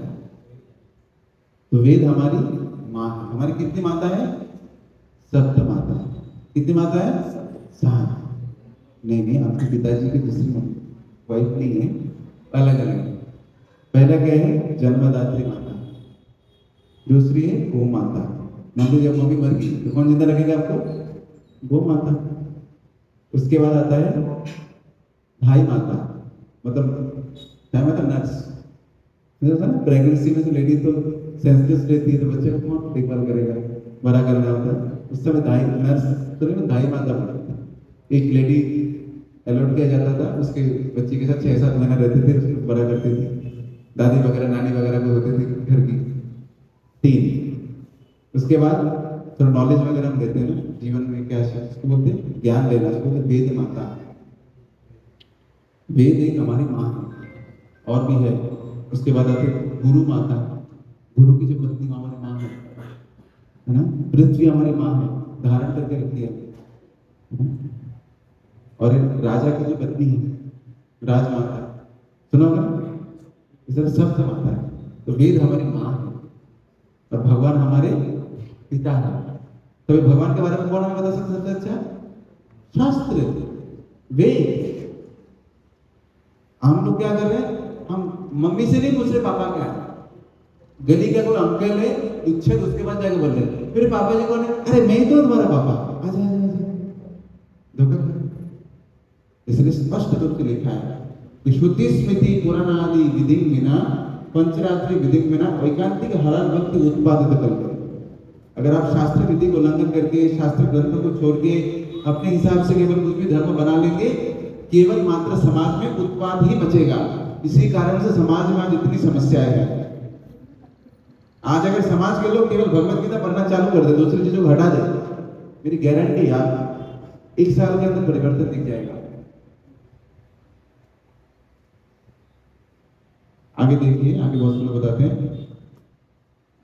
तो वेद हमारी माँ है। हमारी कितनी माता है? सप्त माता। कितनी माता है? 7। नहीं, आपके पिताजी की दूसरी वाइफ नहीं है, अलग अलग है। पहला क्या है? जन्मदात्री माता, दूसरी है गो माता। मतलब जब मम्मी मर गई तो कौन जिंदा रखेगा आपको? गो माता। उसके बाद आता है धाई माता, मतलब धाई मतलब नर्स। ना प्रेगनेंसी में तो लेडी तो सेंसलेस रहती है, तो बच्चे को कौन देखभाल करेगा, बड़ा करना होता है, उस समय धाई नर्स तो नहीं, धाई माता पड़ता था। एक लेडी अलॉट किया जाता था, उसके बच्चे के साथ 6-7 महीना रहते थे, उसको बड़ा करती थी। दादी वगैरह नानी वगैरह को होती थी घर की 3। उसके बाद थोड़ा नॉलेज वगैरह हम देते हैं ना जीवन में, क्या उसको बोलते हैं? ज्ञान देना, उसको बोलते वेद माता। वेद एक हमारी माँ है और भी है। उसके बाद आते गुरु माता, गुरु की जो पत्नी हमारी माँ है ना। पृथ्वी हमारी माँ है, धारण करके रखती है। और एक राजा की जो पत्नी है राजमाता, सुनो ना, इधर सब माता है। तो वेद हमारी माँ है और भगवान हमारे पिता है। तो भगवान के बारे में कौन हमें बता सकता है? सबसे अच्छा शास्त्र, वेद। हम लोग क्या कर रहे हैं? हम मम्मी से नहीं पूछ रहे पापा क्या है। गली का कोई अंकल है, उच्छेद, उसके बाद जाके बोल रहे फिर पापा जी कौन है? अरे मैं ही तो तुम्हारा पापा। आजा आजा आजा, धोखा। इसलिए स्पष्ट रूप से लिखा है कि श्रुति स्मृति पुराण आदि विधि बिना पंचरात्रि विधि बिना वैकांतिक हरण भक्ति उत्पादित कल्प। अगर आप शास्त्र विधि को उल्लंघन करके, शास्त्र ग्रंथों को छोड़ के अपने हिसाब से केवल कुछ भी धर्म बना लेंगे, केवल मात्र समाज में उत्पाद ही बचेगा। इसी कारण से समाज में आज इतनी समस्याएं हैं। आज अगर समाज के लोग केवल भगवत गीता पढ़ना चालू कर दे, दूसरी चीजों को हटा दे, मेरी गारंटी यार 1 साल के अंदर परिवर्तन दिख जाएगा। आगे देखिए, आगे बहुत लोग बताते हैं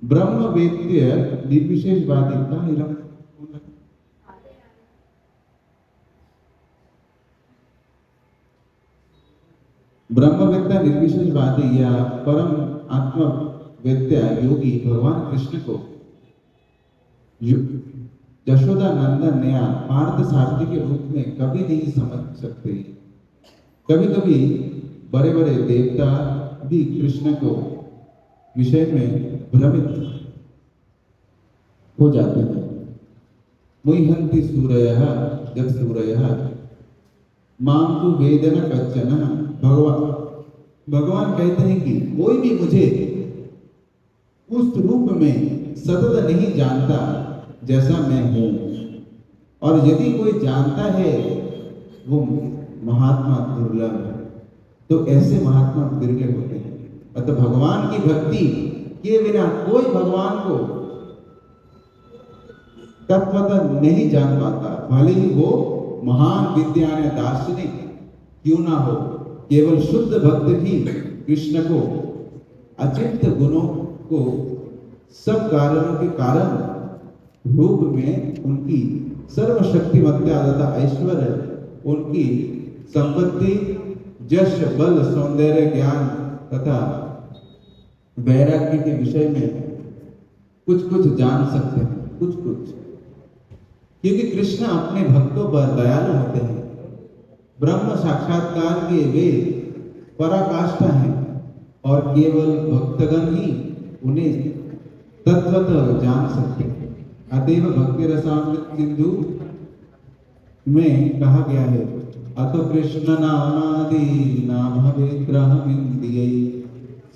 ब्रह्म वेद्य निर्विशेषवादी का निरम। ब्रह्मवेत्ता निर्विशेषवादी या परम आत्मा वेत्या योगी भगवान कृष्ण को यशोदा नंदन या पार्थ सारथी के रूप में कभी नहीं समझ सकते। कभी कभी बड़े बड़े देवता भी कृष्ण को विषय में भ्रमित हो जाते हैं। मुह्यन्ति सूरयः जब सूरयः मां तु वेदन कच्चन। भगवान कहते हैं कि कोई भी मुझे उस रूप में सतत नहीं जानता जैसा मैं हूं, और यदि कोई जानता है वो महात्मा दुर्लभ है। तो ऐसे महात्मा बिरले होते हैं। अतः भगवान की भक्ति किए बिना कोई भगवान को तत्वतः नहीं जान पाता, भले ही वो महान विद्वान या दार्शनिक क्यों ना हो। केवल शुद्ध भक्त ही कृष्ण को अचिंत्य गुणों को सब कारणों के कारण रूप में, उनकी सर्वशक्तिमत्ता तथा ऐश्वर्य, उनकी संपत्ति, यश, बल, सौंदर्य, ज्ञान तथा वैराग्य के विषय में कुछ कुछ जान सकते हैं, कुछ कुछ, क्योंकि कृष्ण अपने भक्तों पर दयालु होते हैं। ब्रह्म साक्षात्कार के वे पराकाष्ठा हैं और केवल भक्तगण ही उन्हें तत्वतः जान सकते हैं। अतएव भक्ति रसामृत सिंधु में कहा गया है, अतो कृष्ण नामादि नाम विग्रहमिंद्रियै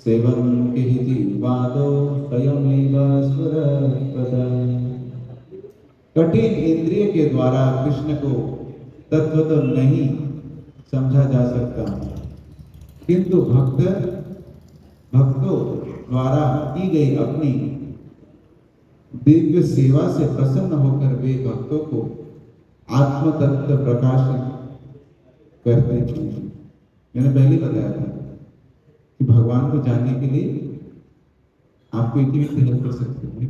सेवन किहिति वादो स्वयमेव स्वरपद। कठिन इंद्रिय के द्वारा कृष्ण को तत्व तो नहीं समझा जा सकता, किंतु भक्तों द्वारा की गई अपनी दिव्य सेवा से प्रसन्न होकर वे भक्तों को आत्म तत्व प्रकाशित करते हैं। मैंने पहले बताया था कि भगवान को जानने के लिए आपको इतनी हेल्प कर सकते हैं।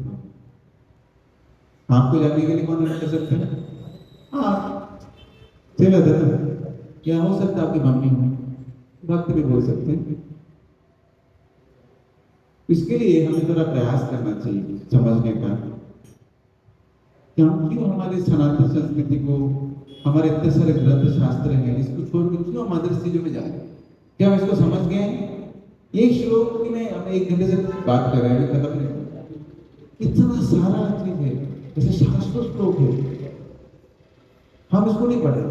आपको जानने के लिए कौन हेल्प कर सकते हैं? आप। सही बात है ना? क्या हो सकता है आपकी मम्मी हो, भक्त भी बोल सकते हैं। इसके लिए हमें थोड़ा प्रयास करना चाहिए समझने का कि हम क्यों हमारी सनातन संस्कृति को, हमारे इतने सारे ग्रंथ शास्त्र हैं, इसको छोड़ के क्यों हम अदर चीजों में जा रहे हैं? क्या हम इसको समझ गए? ये श्लोक की मैं अब 1 घंटे से बात कर रहे हैं, खत्म नहीं हुआ। इतना सारा चीज है, जैसे शास्त्र श्लोक है, हम इसको नहीं पढ़ रहे।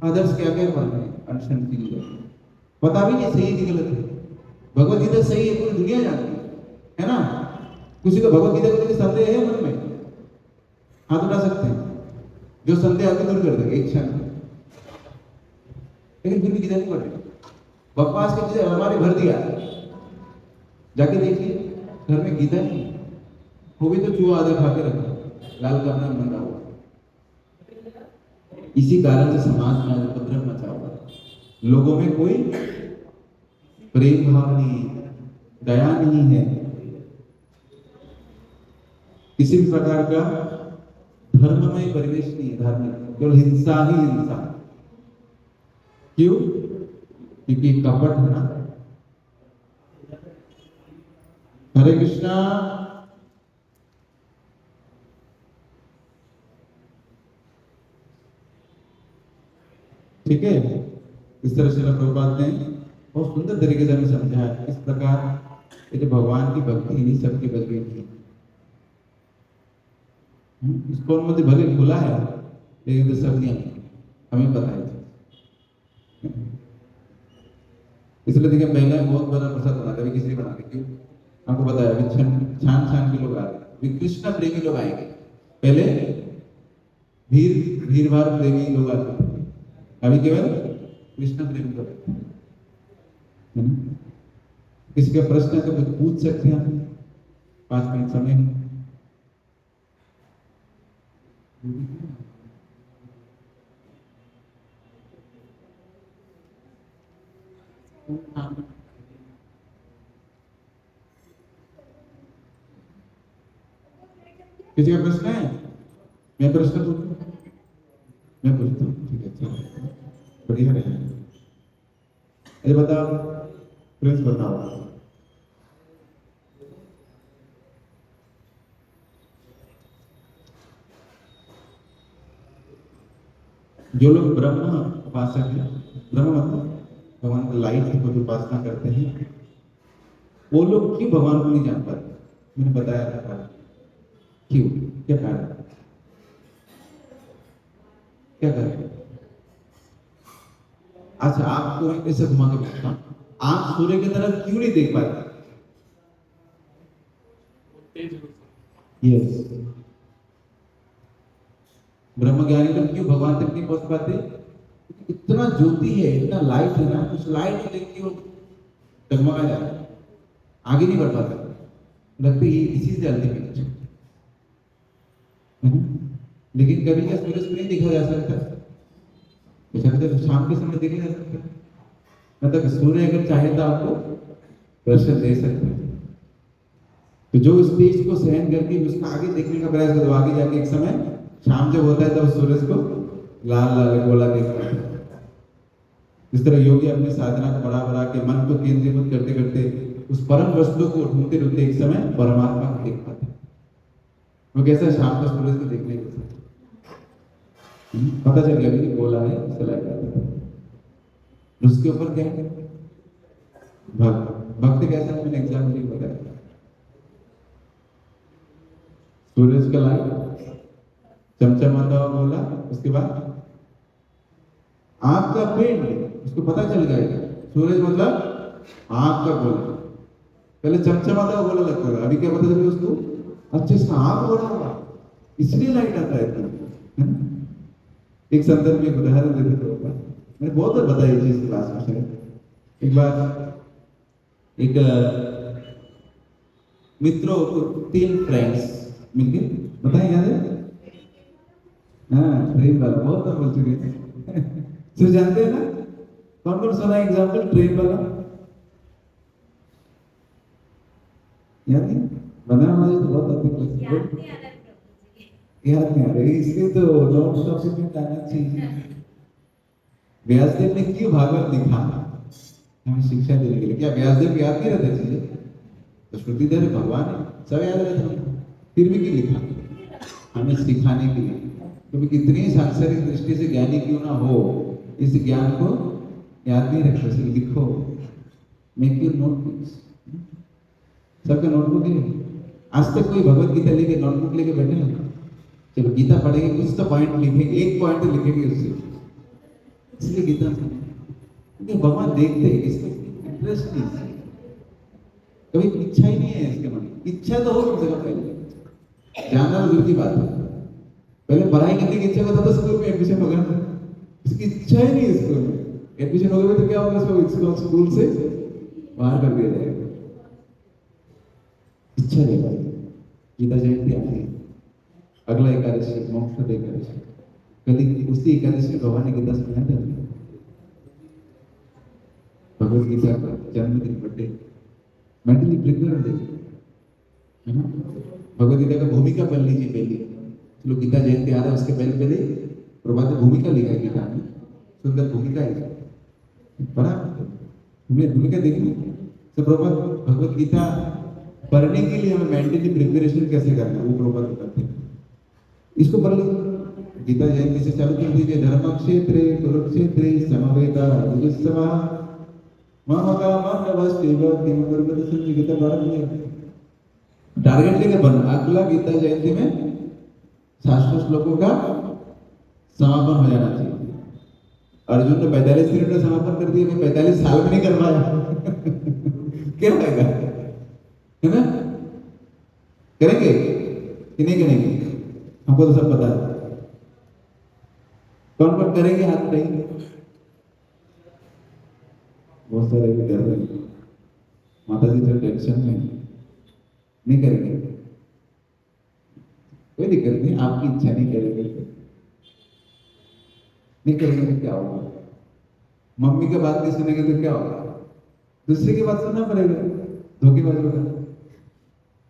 अदर्स क्या क्या पढ़ रहे हैं, अनशन चीज पता भी नहीं सही है गलत है। भगवत गीता सही है, पूरी दुनिया जानती है ना? किसी को भगवत गीता को संदेह है मन में, हाथ उठा सकते हैं, जो संदेह आगे दूर कर देगा एक क्षण में। लेकिन फिर भी गीता नहीं पढ़ रहे, बकवास की चीजें हमारे भर दिया। जाके देखिए घर में गीता नहीं, वो भी तो चूहा आधा खा के रखा, लाल का अपना बंधा हुआ। इसी कारण से समाज में उपद्रव मचा हुआ, लोगों में कोई प्रेम भाव नहीं, दया नहीं है, किसी भी प्रकार का धर्ममय परिवेश नहीं है, धार्मिक, केवल हिंसा ही हिंसा। क्यों? क्योंकि कपट है ना। हरे कृष्णा। ठीक है, इस तरह से प्रभुपाद ने बहुत सुंदर तरीके से हमें समझाया इस प्रकार ये जो भगवान की भक्ति नहीं सबकी बदली थी। इसको मध्य भले खुला है लेकिन तो सब नहीं हमें पता है। इसलिए देखिए महिला बहुत बड़ा प्रसाद बनाते हैं, किसी बनाते क्यों आपको बताया, अभी छान छान के लोग आ रहे हैं, कृष्ण प्रेमी लोग आएंगे। पहले भीड़ भाड़ प्रेमी लोग आते हैं, अभी केवल कृष्ण प्रेमी लोग आते हैं। किसी का प्रश्न है तो कुछ पूछ सकते हैं, 5 मिनट समय है। किसी का प्रश्न है? मैं प्रश्न पूछूं? मैं पूछता हूँ, ठीक है, चलो बढ़िया रहेगा। अरे बताओ, प्लीज बताओ। जो लोग ब्रह्म उपासक हैं, ब्रह्म मतलब भगवान का लाइट को जो उपासना करते हैं, वो लोग क्यों भगवान को नहीं जान पाते? मैंने बताया था क्यों, क्या कारण, क्या कारण? अच्छा, आपको मैं कैसे घुमा के पूछता हूँ, आप सूर्य की तरफ क्यों नहीं देख पाते? यस, ब्रह्म ज्ञानी लोग क्यों भगवान तक नहीं पहुंच पाते? इतना ज्योति है, इतना लाइट है ना, उस लाइट को देख के वो डगमगा जाता है, आगे नहीं बढ़ पाता, लगता है इसी से अल्टीमेट। लेकिन कभी क्या सूरज को नहीं देखा जा सकता? तो शाम के समय देखा जा सकता है, मतलब सूर्य अगर चाहे तो आपको दर्शन दे सकते हैं। तो जो इस तेज को सहन करके उसका आगे देखने का प्रयास करो, आगे जाके एक समय शाम जब होता है तब सूरज को लाल लाल गोला देखता है। इस तरह योगी अपने साधना को बढ़ा बढ़ा के मन को केंद्रीभूत करते करते उस परम वस्तु को ढूंढते ढूंढते एक समय परमात्मा को देख पाते हैं। वो कैसा शाम को सूरज को देखने के साथ पता चल गया कि गोला है, उसके ऊपर क्या है? भक्त। भक्त कैसा है? मैंने एग्जाम्पल बताया, सूरज का लाइट चमचमाता हुआ बोला, उसके बाद आंख का पेंट, उसको पता चल जाएगा सूरज मतलब आंख का गोला। पहले चमचमाता हुआ गोला लगता था, अभी क्या पता चला उसको, अच्छा इसका आंख बड़ा हुआ इसलिए लाइट आता है इतना, है ना? एक संदर्भ में उदाहरण देते थे, मैंने बहुत बार बताई ये चीज क्लास में शायद। एक बार एक मित्रों को 3 फ्रेंड्स मिलके, बताएं याद है? हाँ, ट्रेन वाला बहुत बार बोल चुके हैं। तो जानते हैं ना कौन कौन सुना एग्जाम्पल ट्रेन वाला? याद नहीं बना, मुझे तो बहुत अधिक याद नहीं आ रही, इसलिए तो नोट्स डॉक्यूमेंट आना चाहिए। व्यासदेव ने क्यों भागवत लिखा? हमें शिक्षा देने के लिए। क्या व्यासदेव को याद नहीं रहता चीजें? तो श्रुतिधर भगवान है, सब याद रहता है, फिर भी क्यों लिखा? हमें सिखाने के लिए। क्योंकि कितनी सांसारिक दृष्टि से ज्ञानी क्यों ना हो, इस ज्ञान को याद नहीं रखो, इसे लिखो, मेक योर नोटबुक्स। सबका नोटबुक है? आज तक कोई भगवत गीता लेके नोटबुक लेके बैठे हैं? चलो गीता पढ़ेंगे, कुछ तो पॉइंट लिखेंगे, एक पॉइंट तो लिखेंगे उससे, इसलिए गीता क्योंकि भगवान देखते हैं, इसमें इंटरेस्ट नहीं है, कभी इच्छा ही नहीं है इसके मन में। इच्छा तो हो कम से कम, पहले जानना तो दूर की बात है, पहले पढ़ाई करने की इच्छा होता था स्कूल में एडमिशन वगैरह, इसकी इच्छा ही नहीं है स्कूल में एडमिशन हो गया तो क्या होगा, इसको स्कूल से बाहर कर दिया जाएगा। इच्छा नहीं भाई। गीता जयंती आ रही है, अगला एकादशी मोक्ष एकादशी, कल उसी एकादशी में भगवान ने गीता सुनाया था, भगवत गीता का जन्मदिन, बर्थडे, मेंटली प्रिपेयर हो जाइए, है ना? भगवत गीता का भूमिका पढ़ लीजिए पहले, चलो गीता जयंती आ रहा है उसके पहले पहले प्रभात ने भूमिका लिखा है गीता में, सुंदर भूमिका है, पढ़ा हमने भूमिका देखी। तो प्रभात भगवत गीता पढ़ने के लिए हमें मेंटली प्रिपरेशन कैसे करना है वो प्रभात बताते हैं, इसको पढ़ लीजिए। गीता जयंती से चालू कर दीजिए, धर्म क्षेत्रे कुरुक्षेत्रे समवेता गीता पढ़ लीजिए, टारगेट लेके बनना, अगला गीता जयंती में 700 श्लोकों का समापन हो जाना चाहिए। अर्जुन ने 45 मिनट में समापन कर दिया, 45 साल में नहीं कर पाया। क्या होगा, है ना? करेंगे कि नहीं करेंगे? हमको तो सब पता है, कौन कौन करेंगे हाथ उठाइए। बहुत सारे भी कर रहे हैं, माता जी तो टेंशन में नहीं करेंगे, कोई दिक्कत नहीं, आपकी इच्छा नहीं करेंगे तो क्या होगा? मम्मी की बात नहीं सुनेंगे तो क्या होगा? दूसरे की बात सुनना पड़ेगा, धोखेबाज होगा।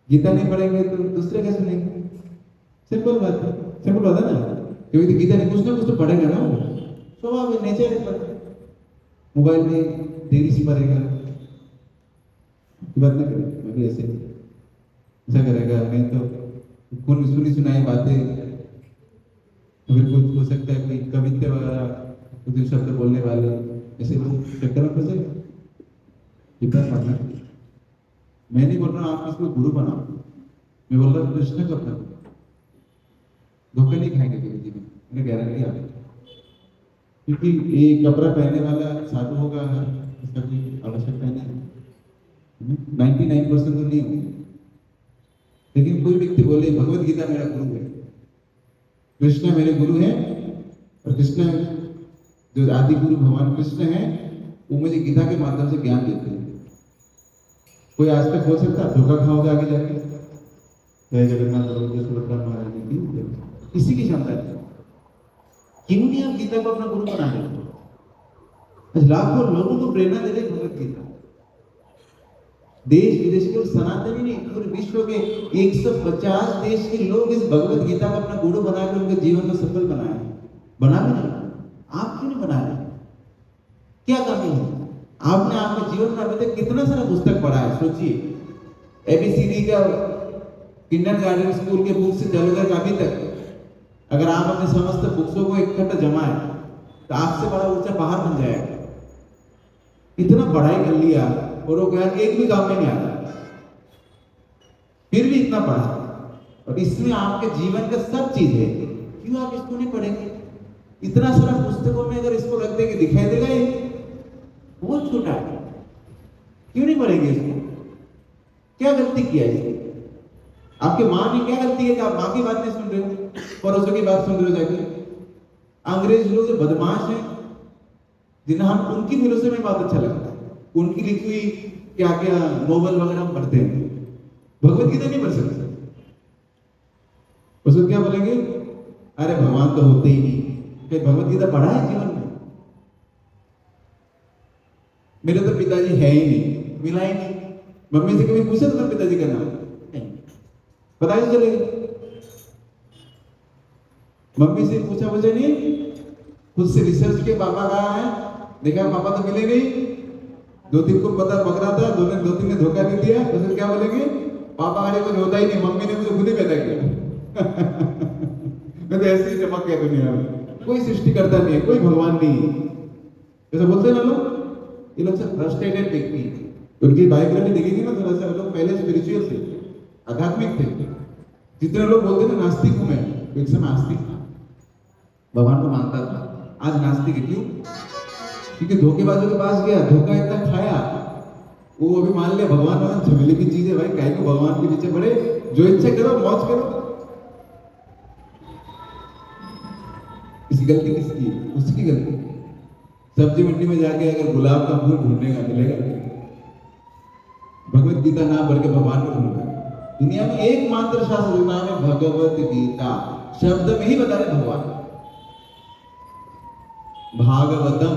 गीता नहीं पढ़ेंगे तो दूसरे क्या सुनेंगे? सिंपल बात है, सिंपल बात है ना, क्योंकि गीता नहीं कुछ ना कुछ तो पढ़ेगा ना, वो स्वभाव नेचर है, मोबाइल में देरी से पढ़ेगा, बात ना करेगा, मैं भी ऐसे ऐसा करेगा, नहीं तो कौन सुनी सुनाई बातें, फिर कुछ हो सकता है कोई कविता वगैरह कुछ शब्द बोलने वाले, ऐसे लोग चक्कर में फंसे। गीता पढ़ना, मैं नहीं बोल रहा हूँ आप इसको गुरु बनाओ, मैं बोल रहा हूँ कृष्ण को अपना धोखा नहीं खाएंगे कभी जीवन, मैंने गारंटी आपको, क्योंकि ये कपड़ा पहनने वाला साधु होगा इसका कोई आवश्यकता नहीं, 99% तो नहीं होगी, लेकिन कोई व्यक्ति बोले भगवत गीता मेरा गुरु है, कृष्ण मेरे गुरु हैं, और कृष्ण जो आदि गुरु भगवान कृष्ण हैं वो मुझे गीता के माध्यम से ज्ञान देते हैं, कोई आज तक बोल सकता धोखा खाओगे आगे जाके? जय जगन्नाथ प्रभु सुभद्रा महाराज की इसी की क्षमता है। क्यों नहीं आप गीता को अपना गुरु बना रहे हो? लाखों लोगों को प्रेरणा दे रहे भगवत गीता, देश विदेश के सनातनी नहीं, पूरे विश्व के 150 देश के लोग इस भगवत गीता को अपना गुरु बनाकर उनके जीवन को सफल बनाए, बना भी नहीं, आप क्यों नहीं बना रहे? क्या कमी है? आपने आपके जीवन में अभी तक कितना सारा पुस्तक पढ़ा है, सोचिए। एबीसीडी का किंडरगार्टन स्कूल के बुक से चालू कर अभी तक अगर आप अपने समस्त बुक्सों को इकट्ठा जमाए तो आपसे बड़ा ऊंचा पहाड़ बन जाएगा। इतना पढ़ाई कर लिया और वो ज्ञान एक भी काम में नहीं आता, फिर भी इतना पढ़ा और इसमें आपके जीवन का सब चीज है, क्यों आप इसको नहीं पढ़ेंगे? इतना सारा पुस्तकों में अगर इसको रख देंगे दिखाई देगा ये बहुत छोटा है, क्यों नहीं पढ़ेंगे इसको? क्या गलती किया इसने? आपके माँ ने क्या गलती है कि आप माँ की बात नहीं सुन रहे हो, पड़ोसों की बात सुन रहे हो जाके? अंग्रेज लोग जो बदमाश हैं, जिन्हें हम उनकी फिलोसफी में बहुत अच्छा लगता है, उनकी लिखी हुई क्या क्या नोवेल वगैरह हम पढ़ते हैं, भगवत गीता नहीं पढ़ सकते। उसको क्या बोलेंगे? अरे भगवान तो होते ही नहीं। क्या भगवत गीता पढ़ा है जीवन में? मेरे तो पिताजी है ही नहीं, मिला ही नहीं। मम्मी से कभी पूछा तुम्हारे पिताजी का नाम? नहीं, पता ही चलेगा। मम्मी से पूछा नहीं, खुद से रिसर्च के पापा कहाँ है, देखा पापा तो मिले नहीं, दो तीन को पता पकड़ा था, दो तीन ने धोखा नहीं दिया, तो फिर क्या बोलेंगे? पापा का कुछ होता ही नहीं, मम्मी ने मुझे खुद ही पैदा किया। मैं तो ऐसे ही चमक गया दुनिया में, कोई सृष्टि करता नहीं है, कोई भगवान नहीं है, ऐसा बोलते ना लोग। ये लोग सब फ्रस्ट्रेटेड व्यक्ति, उनकी बायोग्राफी देखेंगे ना थोड़ा सा, लोग पहले स्पिरिचुअल थे, आध्यात्मिक थे। जितने लोग बोलते हैं ना नास्तिक हूं मैं, एक समय आस्तिक था, भगवान को मानता था, आज नास्तिक है। क्यों? क्योंकि धोखेबाजों के पास गया, धोखा इतना खाया, वो अभी मान लिया भगवान वाला झमेले की चीज है भाई, काहे को भगवान के पीछे पड़े, जो इच्छा करो मौज करो। इसकी गलती किसकी है? उसकी गलती। सब्जी मंडी में जाके अगर गुलाब का फूल ढूंढने का मिलेगा, भगवत गीता ना पढ़ के भगवान को ढूंढना। दुनिया में एकमात्र शास्त्र जो नाम है भगवत गीता, शब्द में ही बता रहे भगवान। भागवतम,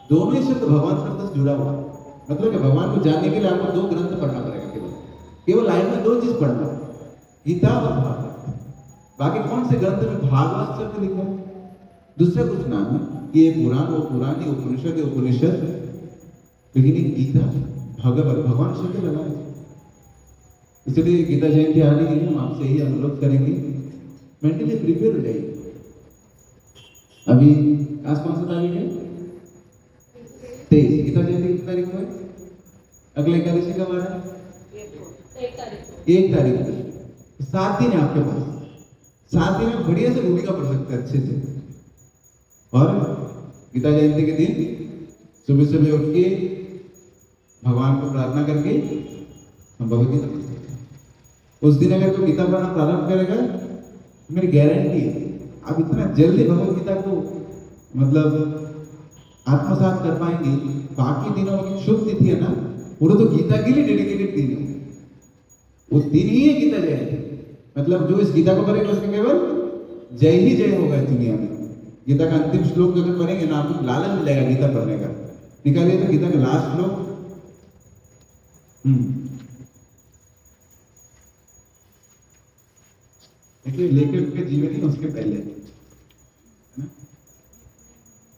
दोनों ही शब्द भगवान शब्द से जुड़ा हुआ, मतलब कि भगवान को जानने के लिए आपको दो ग्रंथ पढ़ना पड़ेगा, केवल लाइफ में दो चीज पढ़ना, गीता और भागवत। बाकी कौन से ग्रंथ में भागवत शब्द लिखा है? दूसरा कुछ नाम है, ये पुराण वो पुरानी, उपनिषद ये उपनिषद, लेकिन ये गीता भगवत, भगवान शब्द लगा है। इसलिए गीता जयंती आ रही है, हम आपसे ही अनुरोध करेंगे मेंटली प्रिपेयर हो जाइए। अभी आज कौन सा तारीख है? 23। गीता जयंती कितनी तारीख को है? अगले एकादशी कब आ रहा है? 1 तारीख को। 7 दिन है आपके पास, 7 दिन में बढ़िया से भूमिका पढ़ सकते हैं अच्छे से। और गीता जयंती के दिन सुबह सुबह उठ के भगवान को प्रार्थना करके हम भगवत गीता पढ़ सकते हैं। उस दिन अगर कोई गीता पढ़ना प्रारंभ करेगा, मेरी गारंटी है आप इतना जल्दी भगवत गीता को मतलब आत्मसात कर पाएंगे। बाकी दिनों की शुभ तिथि है ना, वो तो गीता के लिए डेडिकेटेड दिन है, वो दिन ही है गीता जयंती। मतलब जो इस गीता को पढ़ेगा उसका केवल जय ही जय होगा इस दुनिया में। गीता का अंतिम श्लोक अगर पढ़ेंगे ना, आपको लालच मिलेगा गीता पढ़ने का। निकालिए तो गीता का लास्ट श्लोक। देखिए लेके उनके जीवन ही उसके पहले है ना?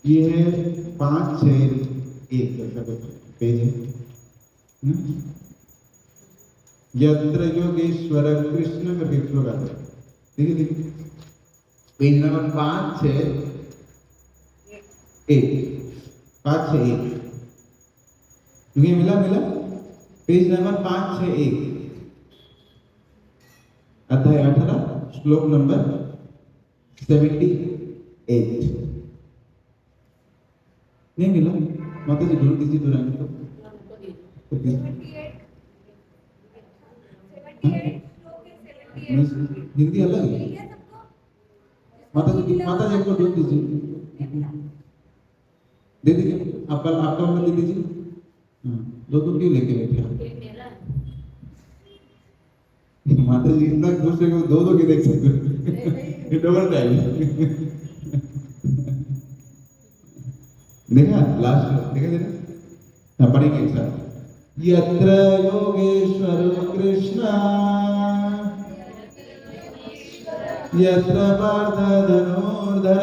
ये है 5-6-1 ऐसा कुछ पेज है ना? यत्र योगेश्वर कृष्ण का श्लोक आता है, देखिए देखिए पेज नंबर 5-6-1 5-6-1 मिला पेज नंबर 5-6-1 अध्याय 18 श्लोक नंबर 78 नहीं मिला? माता जी ढूंढ दीजिए दुरानी को। हिंदी अलग है। माता जी को ढूंढ दीजिए, दे दीजिए आपका वाला दे दीजिए। दो क्यों लेके बैठे? माता जी इतना खुश है कि दो के देख सकते डबल टाइम। देखा लास्ट देखा पढ़ेंगे एक साथ। यत्र योगेश्वर कृष्ण यत्र पार्थ धनुर्धर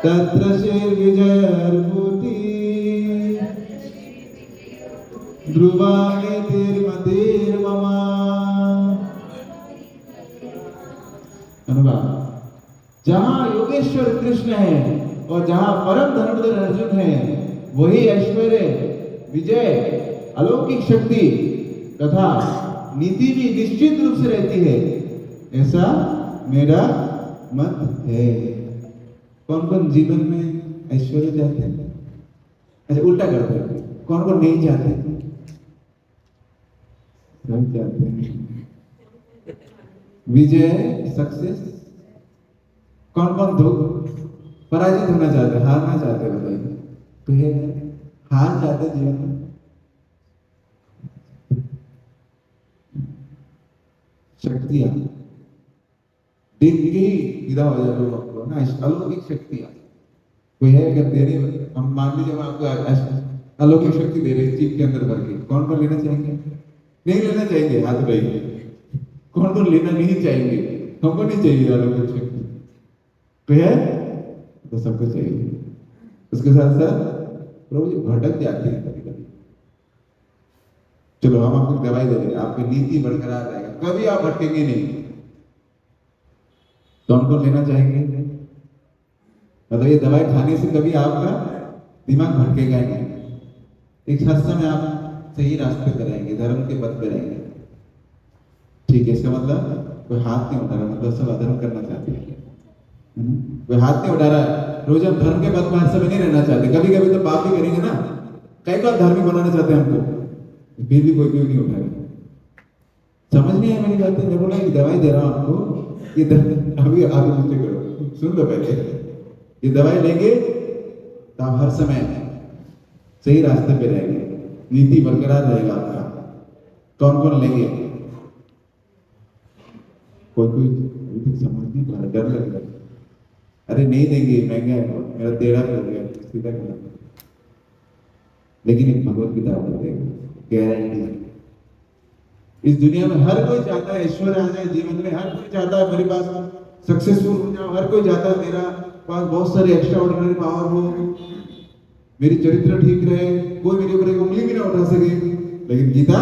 तत्र श्री विजयर्भूति ध्रुवाणि तिर्मतिर्मम। अनुवाद, जहां योगेश्वर कृष्ण है और जहां परम धनुर्धर अर्जुन है, वही ऐश्वर्य, विजय, अलौकिक शक्ति तथा नीति भी निश्चित रूप से रहती है, ऐसा मेरा मत है। कौन कौन जीवन में ऐश्वर्य चाहते हैं? अच्छा उल्टा करते हैं, कौन कौन नहीं चाहते? सब चाहते हैं विजय, सक्सेस। कौन कौन तो पराजित होना चाहते हैं, हारना चाहते हैं? बताइए। तो ये हार चाहते हैं जीवन में। शक्तियां देख के ही विदा हो जाए लोग आपको ना, अलौकिक शक्तियां कोई है अगर दे रहे, हम मान लीजिए हम आपको अलौकिक शक्ति दे रहे चीप के अंदर भर के, कौन कौन लेना चाहेंगे? नहीं लेना चाहेंगे, हाथ उठाइए। कौन कौन लेना नहीं चाहेंगे? हमको नहीं चाहिए अलौकिक शक्ति, तो है तो सबको चाहिए। उसके साथ साथ प्रभु जी भटक जाते हैं कभी कभी। चलो हम आपको दवाई दे देंगे, आपकी नीति बरकरार रहेगा, कभी आप भटकेंगे नहीं। कौन कौन लेना चाहेंगे? मतलब ये दवाई खाने से कभी आपका दिमाग भटकेगा ही नहीं। एक हर समय आप सही रास्ते पर रहेंगे, धर्म के पथ पे रहेंगे। ठीक है, इसका मतलब कोई हाथ नहीं उठा रहा, मतलब सब अधर्म करना चाहते हैं। कोई हाथ नहीं उठा रहा, रोज हम धर्म के पथ में हर समय नहीं रहना चाहते, कभी कभी तो पाप भी करेंगे ना। कई बार धार्मिक बनाना चाहते हैं हमको, फिर भी कोई क्यों नहीं उठाएगा? समझ नहीं है मेरी बात। मैं बोला कि दवाई दे रहा हूं आपको, ये अभी आगे मुझे करो, सुन लो पहले। ये दवाई लेंगे तो आप हर समय सही रास्ते पे रहेंगे, नीति बरकरार रहेगा आपका। कौन कौन लेंगे? कोई कोई समझ नहीं पा रहा, डर लग रहा है। अरे नहीं देंगे, महंगा है, मेरा टेढ़ा हो गया, सीधा करना। लेकिन एक भगवत गीता देगा, गारंटी। इस दुनिया में हर कोई चाहता है ऐश्वर्य आ जाए जीवन में, हर कोई चाहता है मेरे पास सक्सेसफुल हो जाऊं, हर कोई चाहता है मेरा पास बहुत सारे एक्स्ट्रा ऑर्डिनरी पावर हो, मेरी चरित्र ठीक रहे, कोई मेरे ऊपर एक उंगली भी ना उठा सके। लेकिन गीता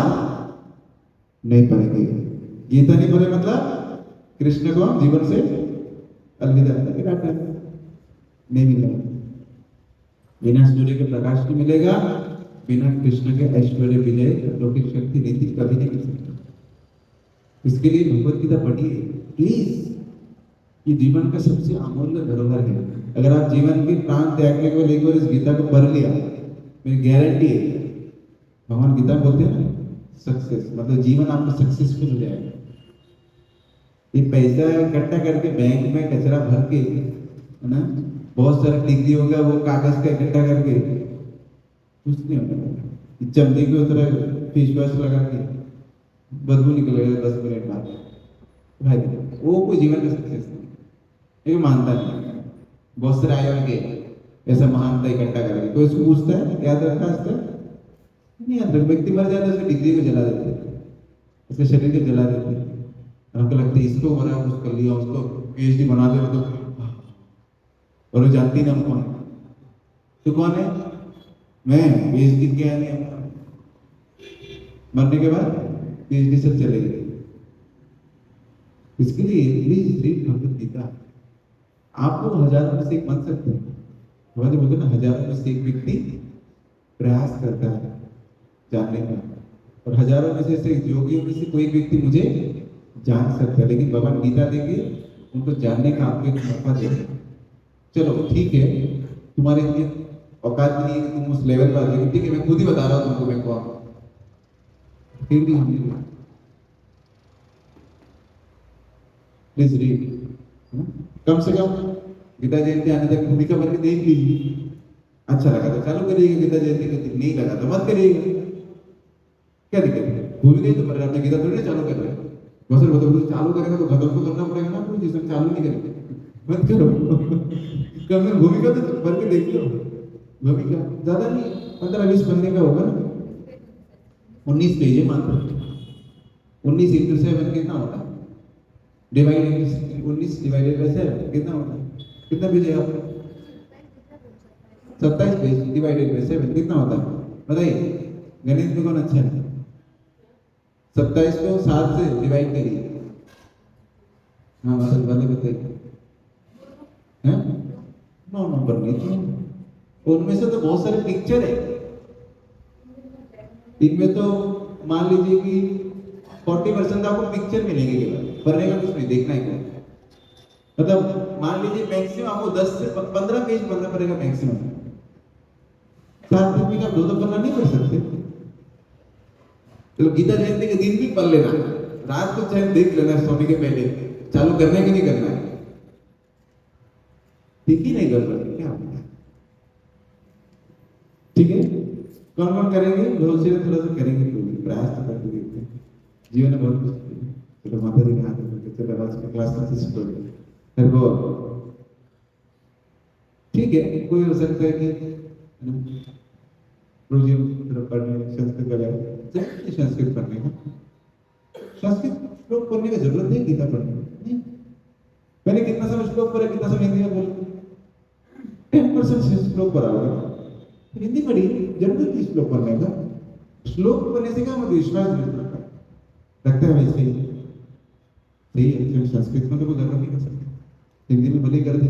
नहीं पढ़ेंगे। गीता नहीं पढ़े मतलब कृष्ण को जीवन से अलविदा नहीं मिलेगा, बिना सूर्य के प्रकाश नहीं मिलेगा, बिना कृष्ण के ऐश्वर्य विजय अलौकिक शक्ति नीति कभी नहीं मिल सकती। इसके लिए भगवत गीता पढ़िए प्लीज। ये जीवन का सबसे अमूल्य धरोहर है। अगर आप जीवन के प्राण त्यागने को लेकर इस गीता को पढ़ लिया, मेरी गारंटी है, भगवान गीता बोलते हैं ना सक्सेस, मतलब जीवन आपका सक्सेसफुल हो जाएगा। ये पैसा इकट्ठा करके बैंक में कचरा भर के, है ना, बहुत सारे डिग्री होगा वो कागज का इकट्ठा करके कुछ नहीं होगा। चमड़ी की तरह फेस वॉश लगा के बदबू निकलेगा 10 मिनट बाद, भाई वो कोई जीवन का सक्सेस नहीं। ये मानता नहीं। बहुत सारे आए होंगे ऐसा महानता इकट्ठा करके, कोई उसको पूछता है याद रखा आज तक? नहीं याद रख। व्यक्ति मर जाता है, उसकी डिग्री को जला देते हैं, उसके शरीर को जला देते हैं। हमको लगता है इसको हो रहा है, कुछ कर लिया, उसको पीएचडी बना दे तो, और वो जानती ना कौन तो कौन है? मैं पीएचडी किया नहीं, मरने के बाद पीएचडी सब चले गए। इसके लिए प्लीज रीड भगवत गीता। आपको हजारों में से एक बन सकते हैं। भगवान बोलते ना, हजारों में से एक व्यक्ति प्रयास करता है जानने का, और हजारों में से योगियों में से कोई व्यक्ति मुझे जान सकता है। लेकिन भगवान गीता देंगे उनको जानने का आपको एक मौका देंगे। चलो ठीक है, तुम्हारे लिए औकात नहीं है कि तुम उस लेवल पर आ जाओगे, ठीक है, मैं खुद ही बता रहा हूँ तुमको मैं कौन। फिर भी हमने प्लीज रीड, कम से कम गीता जयंती आने तक भूमिका बन के देख लीजिए। अच्छा लगा तो चालू करिएगा, गीता जयंती के दिन नहीं लगा तो मत करिएगा। क्या दिक्कत है? भूमिका ही तो बन रहा है, गीता थोड़ी ना चालू कर रहे हैं। बहुत सारे बताओ चालू करेगा तो खत्म तो करना पड़ेगा ना, कोई जिसमें चालू नहीं करेंगे मत करो। कम से भूमिका तो भर के देख लो। भूमिका ज्यादा नहीं, 15-20 पन्ने का होगा ना, 19 पेज है मात्र। 19 into 7 कितना होता है? डिवाइड 19 डिवाइडेड बाय 7 कितना होता है? कितना पेज है आपका? 27 पेज डिवाइडेड बाय 7 कितना होता है? बताइए, गणित में कौन अच्छा है? 27 को 7 से डिवाइड करिए। हाँ मतलब वाले बताइए, हैं? 9 नंबर नहीं तो उनमें से तो बहुत सारे पिक्चर है। इनमें तो मान लीजिए कि 40% आपको पिक्चर मिलेंगे केवल, पढ़ने का कुछ नहीं, देखना है क्या। मतलब मान लीजिए मैक्सिमम आपको 10 से 15 पेज पढ़ना पड़ेगा मैक्सिमम। 7 दिन में आप 2 पन्ना नहीं पढ़ सकते। चलो गीता जयंती के दिन भी पढ़ लेना, रात को चाहे देख लेना सोने के पहले, चालू करना है कि नहीं करना है। ठीक ही नहीं कर सकते क्या आप? ठीक है, कौन कौन करेंगे? बहुत से थोड़ा सा करेंगे, प्रयास तो करके देखते हैं। जीवन में बहुत कुछ। चलो माता जी ने हाथ में चलो आज की क्लास में से फिर वो ठीक है, कोई हो सकता है कि रोज तरफ पढ़ने संस्कृत वगैरह जरूरत संस्कृत पढ़ने का, संस्कृत श्लोक पढ़ने की जरूरत है गीता पढ़ने नहीं। मैंने कितना समय श्लोक पढ़ा, कितना समय हिंदी में बोला, 10% श्लोक पढ़ा होगा, हिंदी पढ़ी, जरूरत है श्लोक पढ़ने का। श्लोक पढ़ने से क्या मतलब विश्वास मिलता है, लगता है वैसे ही सही है। संस्कृत में तो कोई गलत नहीं कर सकते, हिंदी में भले कर दे।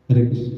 हरे कृष्ण।